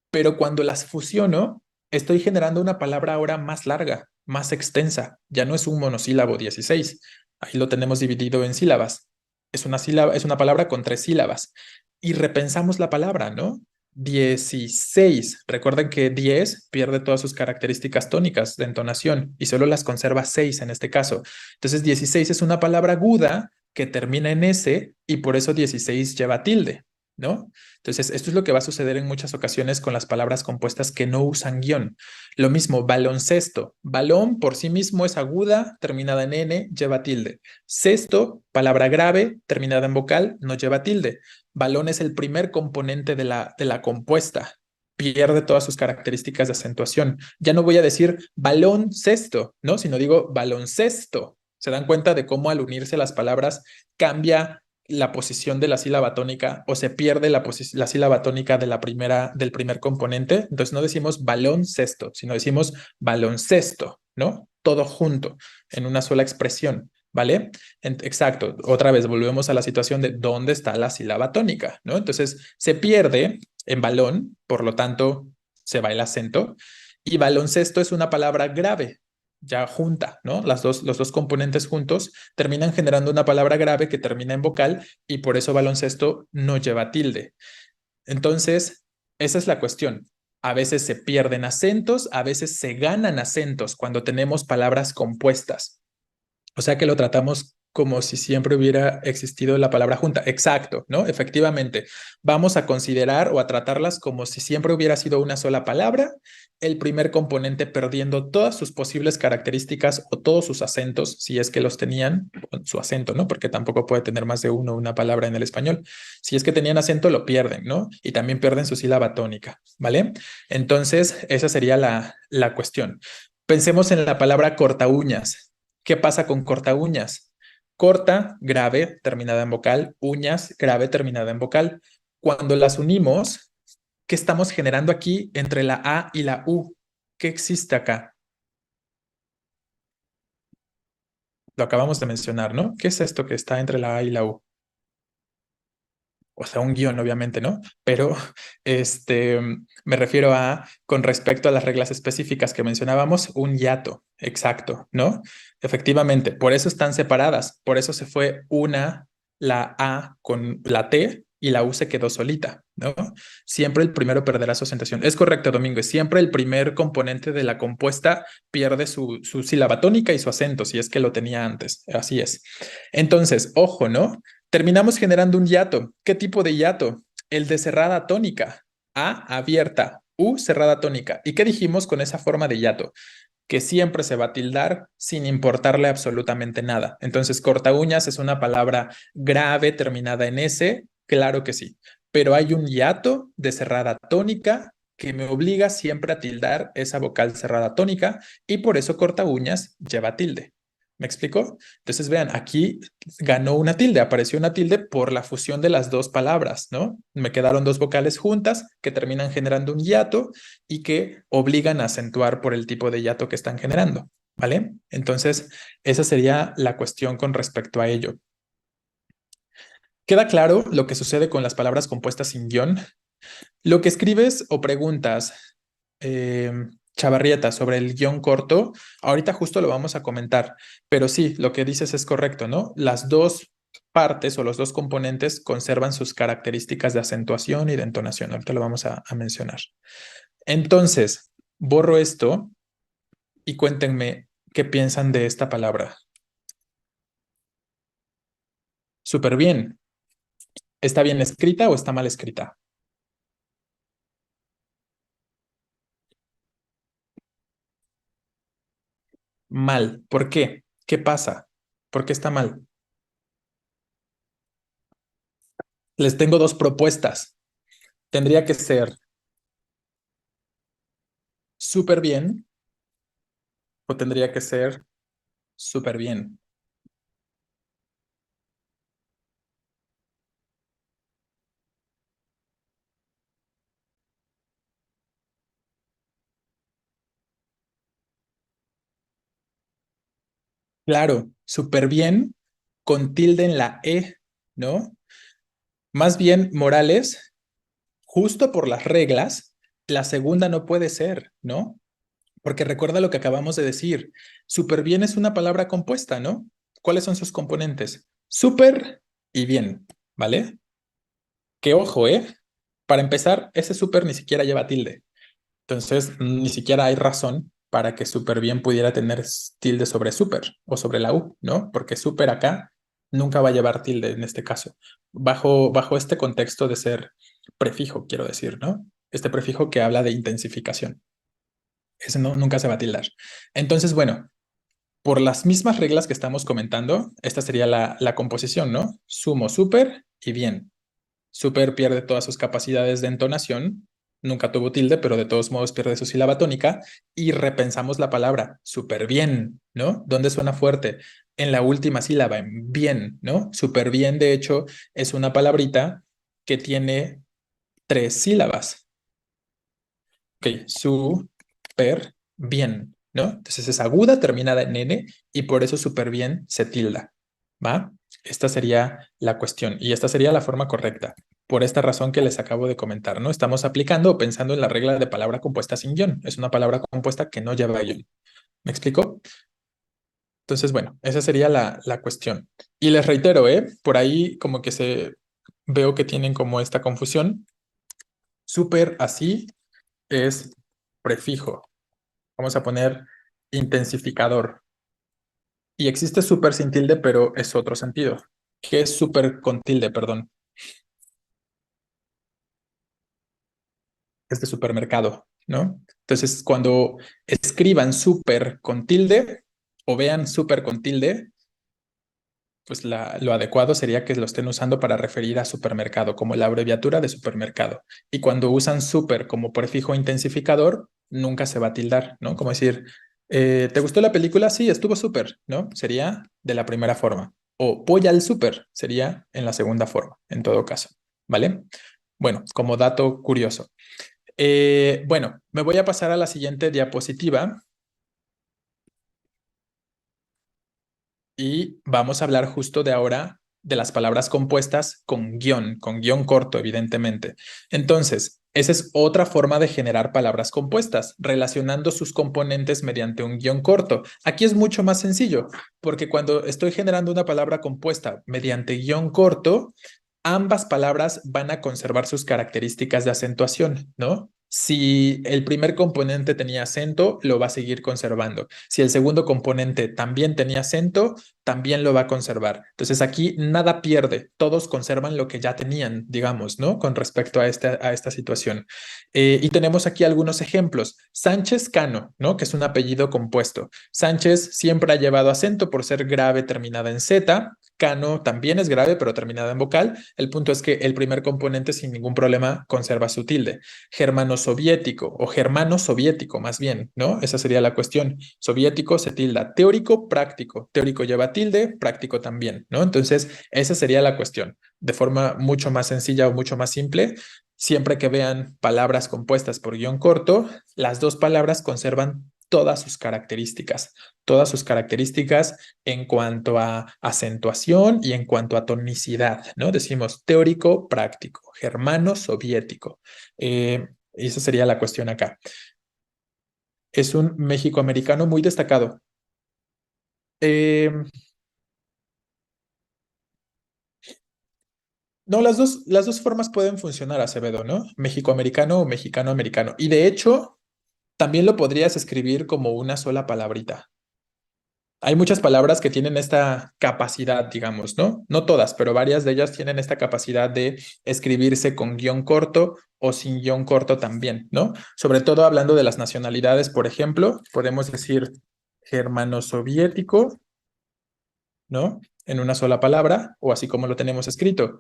Pero cuando las fusiono, estoy generando una palabra ahora más larga, más extensa. Ya no es un monosílabo 16. Ahí lo tenemos dividido en sílabas. Es una sílaba, es una palabra con 3 sílabas. Y repensamos la palabra, ¿no? 16. Recuerden que 10 pierde todas sus características tónicas de entonación y solo las conserva 6 en este caso. Entonces 16 es una palabra aguda que termina en S y por eso 16 lleva tilde, ¿no? Entonces, esto es lo que va a suceder en muchas ocasiones con las palabras compuestas que no usan guión. Lo mismo, baloncesto. Balón por sí mismo es aguda, terminada en N, lleva tilde. Cesto, palabra grave, terminada en vocal, no lleva tilde. Balón es el primer componente de la compuesta. Pierde todas sus características de acentuación. Ya no voy a decir balón cesto, ¿no? Sino digo baloncesto. ¿Se dan cuenta de cómo al unirse las palabras cambia la posición de la sílaba tónica o se pierde la sílaba tónica del primer componente? Entonces no decimos baloncesto, sino decimos baloncesto, ¿no? Todo junto, en una sola expresión. ¿vale? Exacto, otra vez volvemos a la situación de dónde está la sílaba tónica, ¿no? Entonces se pierde en balón, por lo tanto se va el acento, y baloncesto es una palabra grave, ya junta, ¿no? Los dos componentes juntos terminan generando una palabra grave que termina en vocal y por eso baloncesto no lleva tilde. Entonces, esa es la cuestión. A veces se pierden acentos, a veces se ganan acentos cuando tenemos palabras compuestas. O sea que lo tratamos como si siempre hubiera existido la palabra junta. Exacto, ¿no? Efectivamente, vamos a considerar o a tratarlas como si siempre hubiera sido una sola palabra, el primer componente perdiendo todas sus posibles características o todos sus acentos, si es que los tenían, su acento, ¿no? Porque tampoco puede tener más de uno una palabra en el español. Si es que tenían acento, lo pierden, ¿no? Y también pierden su sílaba tónica, ¿vale? Entonces, esa sería la cuestión. Pensemos en la palabra corta uñas. ¿Qué pasa con corta uñas? Corta, grave, terminada en vocal, uñas, grave, terminada en vocal. Cuando las unimos, ¿qué estamos generando aquí entre la A y la U? ¿Qué existe acá? Lo acabamos de mencionar, ¿no? ¿Qué es esto que está entre la A y la U? O sea, un guión, obviamente, ¿no? Pero me refiero a, con respecto a las reglas específicas que mencionábamos, un hiato, exacto, ¿no? Efectivamente, por eso están separadas, por eso se fue una, la A con la T y la U se quedó solita, ¿no? Siempre el primero perderá su acentuación. Es correcto, Domingo, siempre el primer componente de la compuesta pierde su sílaba tónica y su acento, si es que lo tenía antes, así es. Entonces, ojo, ¿no? Terminamos generando un hiato. ¿Qué tipo de hiato? El de cerrada tónica. A abierta, U cerrada tónica. ¿Y qué dijimos con esa forma de hiato? Que siempre se va a tildar sin importarle absolutamente nada. Entonces, corta uñas es una palabra grave terminada en S, claro que sí, pero hay un hiato de cerrada tónica que me obliga siempre a tildar esa vocal cerrada tónica y por eso corta uñas lleva tilde. ¿Me explico? Entonces, vean, aquí ganó una tilde, apareció una tilde por la fusión de las dos palabras, ¿no? Me quedaron dos vocales juntas que terminan generando un hiato y que obligan a acentuar por el tipo de hiato que están generando, ¿vale? Entonces, esa sería la cuestión con respecto a ello. ¿Queda claro lo que sucede con las palabras compuestas sin guión? Lo que escribes o preguntas, eh, Chavarrieta, sobre el guión corto, ahorita justo lo vamos a comentar, pero sí, lo que dices es correcto, ¿no? Las dos partes o los dos componentes conservan sus características de acentuación y de entonación. Ahorita lo vamos a mencionar. Entonces, borro esto y cuéntenme qué piensan de esta palabra. Súper bien. ¿Está bien escrita o está mal escrita? Mal. ¿Por qué? ¿Qué pasa? ¿Por qué está mal? Les tengo dos propuestas. Tendría que ser súper bien o tendría que ser súper bien. Claro, súper bien con tilde en la E, ¿no? Más bien, Morales, justo por las reglas, la segunda no puede ser, ¿no? Porque recuerda lo que acabamos de decir. Súper bien es una palabra compuesta, ¿no? ¿Cuáles son sus componentes? Súper y bien, ¿vale? Que ojo, ¿eh? Para empezar, ese súper ni siquiera lleva tilde. Entonces, ni siquiera hay razón para que súper bien pudiera tener tilde sobre súper o sobre la U, ¿no? Porque súper acá nunca va a llevar tilde en este caso. Bajo este contexto de ser prefijo, quiero decir, ¿no? Este prefijo que habla de intensificación. Ese no, nunca se va a tildar. Entonces, bueno, por las mismas reglas que estamos comentando, esta sería la composición, ¿no? Sumo, súper y bien. Súper pierde todas sus capacidades de entonación, nunca tuvo tilde, pero de todos modos pierde su sílaba tónica y repensamos la palabra súper bien, ¿no? ¿Dónde suena fuerte? En la última sílaba, en bien, ¿no? Súper bien, de hecho, es una palabrita que tiene tres sílabas. Ok, súper bien. ¿no? Entonces es aguda, terminada en N, y por eso súper bien se tilda, ¿va? Esta sería la cuestión y esta sería la forma correcta. Por esta razón que les acabo de comentar, ¿no? Estamos aplicando o pensando en la regla de palabra compuesta sin guión. Es una palabra compuesta que no lleva guión. ¿Me explico? Entonces, bueno, esa sería la cuestión. Y les reitero, por ahí como que veo que tienen como esta confusión. Súper así es prefijo. Vamos a poner intensificador. Y existe súper sin tilde, pero es otro sentido. ¿Qué es súper con tilde, perdón? Es de supermercado, ¿no? Entonces, cuando escriban súper con tilde o vean súper con tilde, pues lo adecuado sería que lo estén usando para referir a supermercado, como la abreviatura de supermercado. Y cuando usan super como prefijo intensificador, nunca se va a tildar, ¿no? Como decir, ¿te gustó la película? Sí, estuvo súper, ¿no? Sería de la primera forma. O voy al súper sería en la segunda forma, en todo caso, ¿vale? Bueno, como dato curioso. Bueno, me voy a pasar a la siguiente diapositiva y vamos a hablar justo de ahora de las palabras compuestas con guión corto, evidentemente. Entonces, esa es otra forma de generar palabras compuestas, relacionando sus componentes mediante un guión corto. Aquí es mucho más sencillo, porque cuando estoy generando una palabra compuesta mediante guión corto, ambas palabras van a conservar sus características de acentuación, ¿no? Si el primer componente tenía acento, lo va a seguir conservando. Si el segundo componente también tenía acento, también lo va a conservar. Entonces aquí nada pierde, todos conservan lo que ya tenían, digamos, ¿no? Con respecto a esta situación. Y tenemos aquí algunos ejemplos. Sánchez Cano, ¿no? Que es un apellido compuesto. Sánchez siempre ha llevado acento por ser grave terminada en Z. Cano también es grave, pero terminada en vocal. El punto es que el primer componente sin ningún problema conserva su tilde. Germano soviético o germano soviético más bien, ¿no? Esa sería la cuestión. Soviético se tilda. Teórico, práctico. Teórico lleva tilde, práctico también, ¿no? Entonces, esa sería la cuestión. De forma mucho más sencilla o mucho más simple, siempre que vean palabras compuestas por guión corto, las dos palabras conservan todas sus características en cuanto a acentuación y en cuanto a tonicidad, ¿no? Decimos teórico, práctico, germano, soviético. Y esa sería la cuestión acá. Es un mexicoamericano muy destacado. Eh, no, las dos formas pueden funcionar, Acevedo, ¿no? Mexicoamericano o mexicano-americano. Y de hecho, también lo podrías escribir como una sola palabrita. Hay muchas palabras que tienen esta capacidad, digamos, ¿no? No todas, pero varias de ellas tienen esta capacidad de escribirse con guión corto o sin guión corto también, ¿no? Sobre todo hablando de las nacionalidades, por ejemplo, podemos decir germano-soviético, ¿no? En una sola palabra o así como lo tenemos escrito.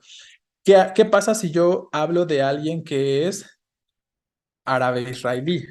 ¿Qué pasa si yo hablo de alguien que es árabe-israelí?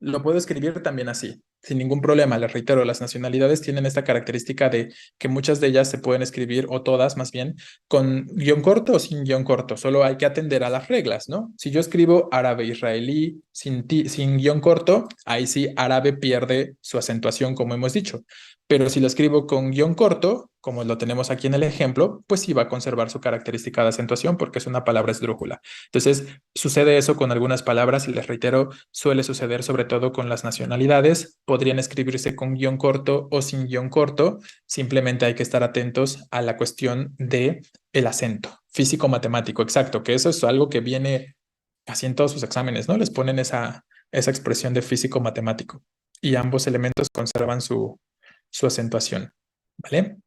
Lo puedo escribir también así, sin ningún problema. Les reitero, las nacionalidades tienen esta característica de que muchas de ellas se pueden escribir, o todas más bien, con guión corto o sin guión corto. Solo hay que atender a las reglas, ¿no? Si yo escribo árabe-israelí sin guión corto, ahí sí árabe pierde su acentuación, como hemos dicho. Pero si lo escribo con guión corto, como lo tenemos aquí en el ejemplo, pues sí va a conservar su característica de acentuación porque es una palabra esdrújula. Entonces, sucede eso con algunas palabras y les reitero, suele suceder sobre todo con las nacionalidades. Podrían escribirse con guión corto o sin guión corto. Simplemente hay que estar atentos a la cuestión de el acento físico-matemático, exacto, que eso es algo que viene casi en todos sus exámenes, ¿no? Les ponen esa expresión de físico-matemático y ambos elementos conservan su acentuación, ¿vale?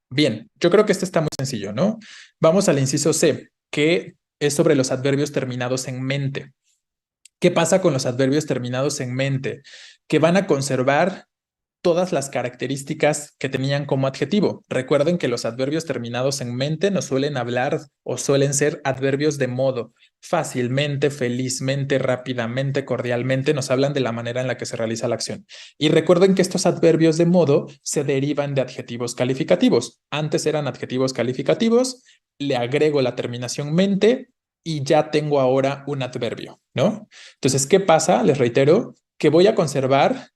Bien, yo creo que este está muy sencillo, ¿no? Vamos al inciso C, que es sobre los adverbios terminados en mente. ¿Qué pasa con los adverbios terminados en mente? Que van a conservar todas las características que tenían como adjetivo. Recuerden que los adverbios terminados en mente nos suelen hablar o suelen ser adverbios de modo. Fácilmente, felizmente, rápidamente, cordialmente, nos hablan de la manera en la que se realiza la acción. Y recuerden que estos adverbios de modo se derivan de adjetivos calificativos. Antes eran adjetivos calificativos, le agrego la terminación mente y ya tengo ahora un adverbio, ¿no? Entonces, ¿qué pasa? Les reitero que voy a conservar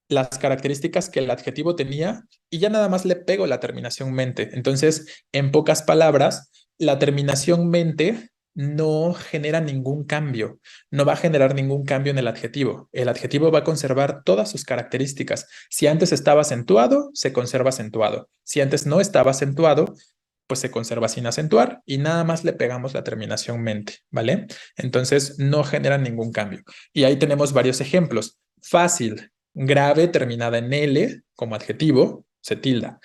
las características que el adjetivo tenía y ya nada más le pego la terminación mente. Entonces, en pocas palabras, la terminación mente no genera ningún cambio, no va a generar ningún cambio en el adjetivo. El adjetivo va a conservar todas sus características. Si antes estaba acentuado, se conserva acentuado. Si antes no estaba acentuado, pues se conserva sin acentuar y nada más le pegamos la terminación mente, ¿vale? Entonces no genera ningún cambio. Y ahí tenemos varios ejemplos. Fácil, grave terminada en L como adjetivo, se tilda.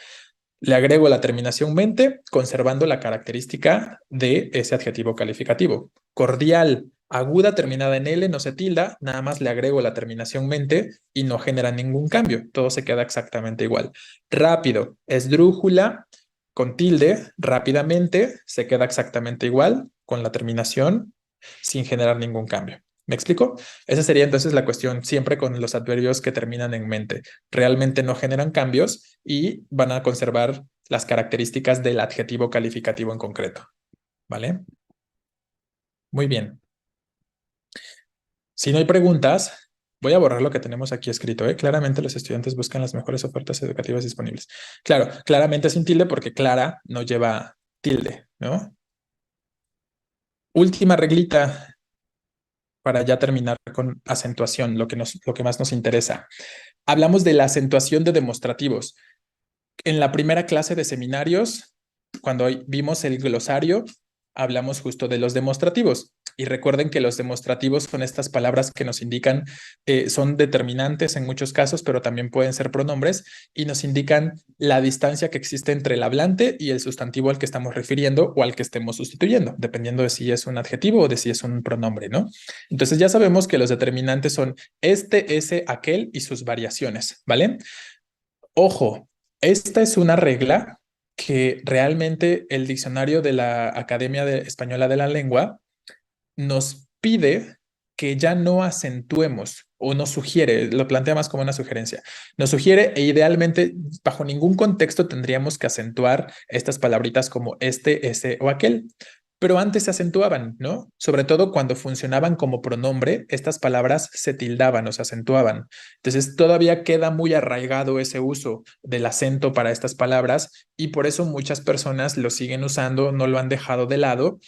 Le agrego la terminación mente, conservando la característica de ese adjetivo calificativo. Cordial, aguda terminada en L, no se tilda, nada más le agrego la terminación mente y no genera ningún cambio. Todo se queda exactamente igual. Rápido, esdrújula, con tilde, rápidamente, se queda exactamente igual, con la terminación, sin generar ningún cambio. ¿Me explico? Esa sería entonces la cuestión siempre con los adverbios que terminan en mente. Realmente no generan cambios y van a conservar las características del adjetivo calificativo en concreto. ¿Vale? Muy bien. Si no hay preguntas, voy a borrar lo que tenemos aquí escrito, ¿eh? Claramente los estudiantes buscan las mejores ofertas educativas disponibles. Claro, claramente sin tilde porque clara no lleva tilde, ¿no? Última reglita para ya terminar con acentuación, lo que más nos interesa. Hablamos de la acentuación de demostrativos. En la primera clase de seminarios, cuando vimos el glosario, hablamos justo de los demostrativos. Y recuerden que los demostrativos son estas palabras que nos indican, son determinantes en muchos casos, pero también pueden ser pronombres y nos indican la distancia que existe entre el hablante y el sustantivo al que estamos refiriendo o al que estemos sustituyendo, dependiendo de si es un adjetivo o de si es un pronombre, ¿no? Entonces ya sabemos que los determinantes son este, ese, aquel y sus variaciones, ¿vale? Ojo, esta es una regla que realmente el diccionario de la Española de la Lengua nos pide que ya no acentuemos o nos sugiere, lo plantea más como una sugerencia, nos sugiere e idealmente bajo ningún contexto tendríamos que acentuar estas palabritas como este, ese o aquel. Pero antes se acentuaban, ¿no? Sobre todo cuando funcionaban como pronombre, estas palabras se tildaban o se acentuaban. Entonces todavía queda muy arraigado ese uso del acento para estas palabras y por eso muchas personas lo siguen usando, no lo han dejado de lado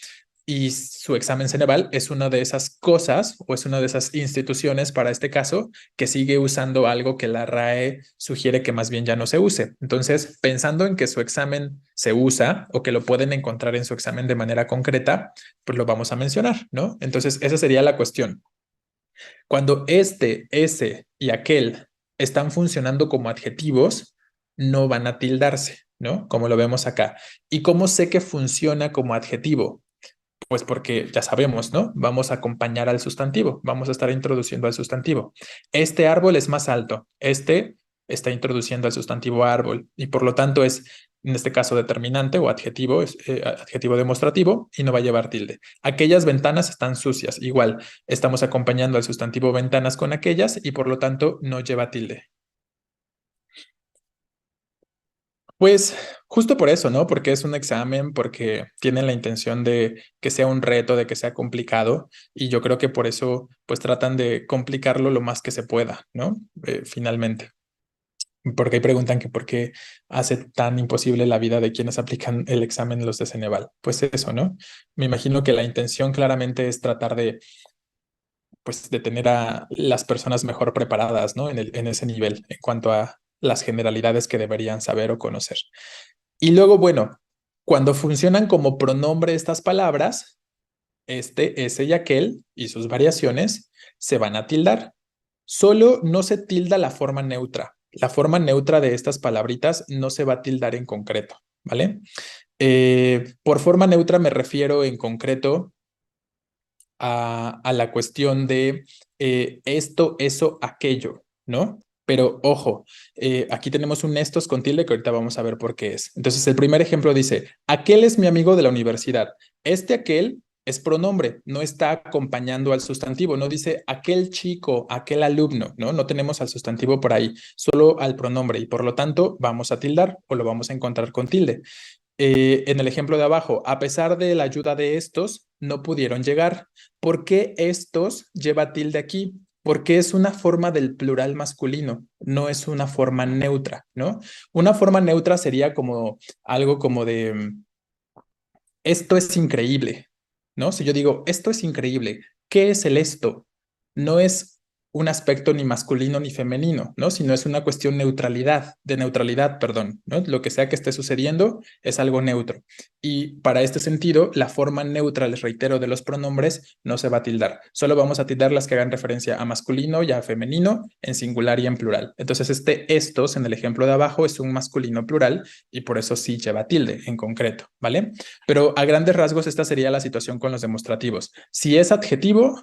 y su examen Ceneval es una de esas cosas o es una de esas instituciones para este caso que sigue usando algo que la RAE sugiere que más bien ya no se use. Entonces, pensando en que su examen se usa o que lo pueden encontrar en su examen de manera concreta, pues lo vamos a mencionar, ¿no? Entonces, esa sería la cuestión. Cuando este, ese y aquel están funcionando como adjetivos, no van a tildarse, ¿no? Como lo vemos acá. ¿Y cómo sé que funciona como adjetivo? Pues porque ya sabemos, ¿no? Vamos a acompañar al sustantivo, vamos a estar introduciendo al sustantivo. Este árbol es más alto, este está introduciendo al sustantivo árbol y por lo tanto es, en este caso, determinante o adjetivo, es adjetivo demostrativo y no va a llevar tilde. Aquellas ventanas están sucias, igual, estamos acompañando al sustantivo ventanas con aquellas y por lo tanto no lleva tilde. Pues justo por eso, ¿no? Porque es un examen, porque tienen la intención de que sea un reto, de que sea complicado, y yo creo que por eso, pues tratan de complicarlo lo más que se pueda, ¿no? Finalmente. Porque ahí preguntan que por qué hace tan imposible la vida de quienes aplican el examen en los de Ceneval. Pues eso, ¿no? Me imagino que la intención claramente es tratar de, pues, de tener a las personas mejor preparadas, ¿no? En ese nivel, en cuanto a las generalidades que deberían saber o conocer. Y luego, bueno, cuando funcionan como pronombre estas palabras, este, ese y aquel y sus variaciones se van a tildar. Solo no se tilda la forma neutra. La forma neutra de estas palabritas no se va a tildar en concreto, ¿vale? Por forma neutra me refiero en concreto a la cuestión de esto, eso, aquello, ¿no? Pero ojo, aquí tenemos un estos con tilde que ahorita vamos a ver por qué es. Entonces, el primer ejemplo dice, aquel es mi amigo de la universidad. Este aquel es pronombre, no está acompañando al sustantivo, no dice aquel chico, aquel alumno, ¿no? No tenemos al sustantivo por ahí, solo al pronombre y por lo tanto vamos a tildar o lo vamos a encontrar con tilde. En el ejemplo de abajo, a pesar de la ayuda de estos, no pudieron llegar. ¿Por qué estos lleva tilde aquí? Porque es una forma del plural masculino, no es una forma neutra, ¿no? Una forma neutra sería como algo como de esto es increíble, ¿no? Si yo digo esto es increíble, ¿qué es el esto? No es un aspecto ni masculino ni femenino, ¿no? Sino es una cuestión de neutralidad, perdón, ¿no? Lo que sea que esté sucediendo es algo neutro. Y para este sentido, la forma neutra, les reitero, de los pronombres no se va a tildar. Solo vamos a tildar las que hagan referencia a masculino y a femenino, en singular y en plural. Entonces, estos en el ejemplo de abajo es un masculino plural y por eso sí lleva tilde en concreto, ¿vale? Pero a grandes rasgos esta sería la situación con los demostrativos. Si es adjetivo,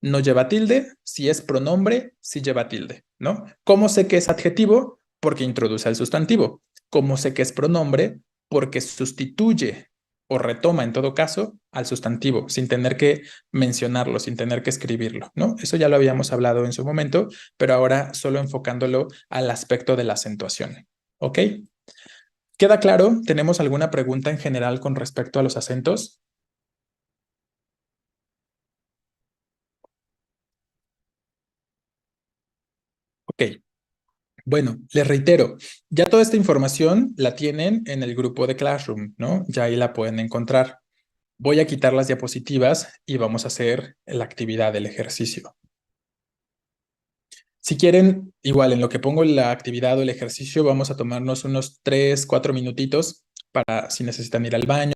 no lleva tilde. Si es pronombre, sí lleva tilde, ¿no? ¿Cómo sé que es adjetivo? Porque introduce el sustantivo. ¿Cómo sé que es pronombre? Porque sustituye o retoma en todo caso al sustantivo, sin tener que mencionarlo, sin tener que escribirlo, ¿no? Eso ya lo habíamos hablado en su momento, pero ahora solo enfocándolo al aspecto de la acentuación, ¿ok? ¿Queda claro? ¿Tenemos alguna pregunta en general con respecto a los acentos? Ok, bueno, les reitero, ya toda esta información la tienen en el grupo de Classroom, ¿no? Ya ahí la pueden encontrar. Voy a quitar las diapositivas y vamos a hacer la actividad del ejercicio. Si quieren, igual en lo que pongo la actividad o el ejercicio, vamos a tomarnos unos 3, 4 minutitos para si necesitan ir al baño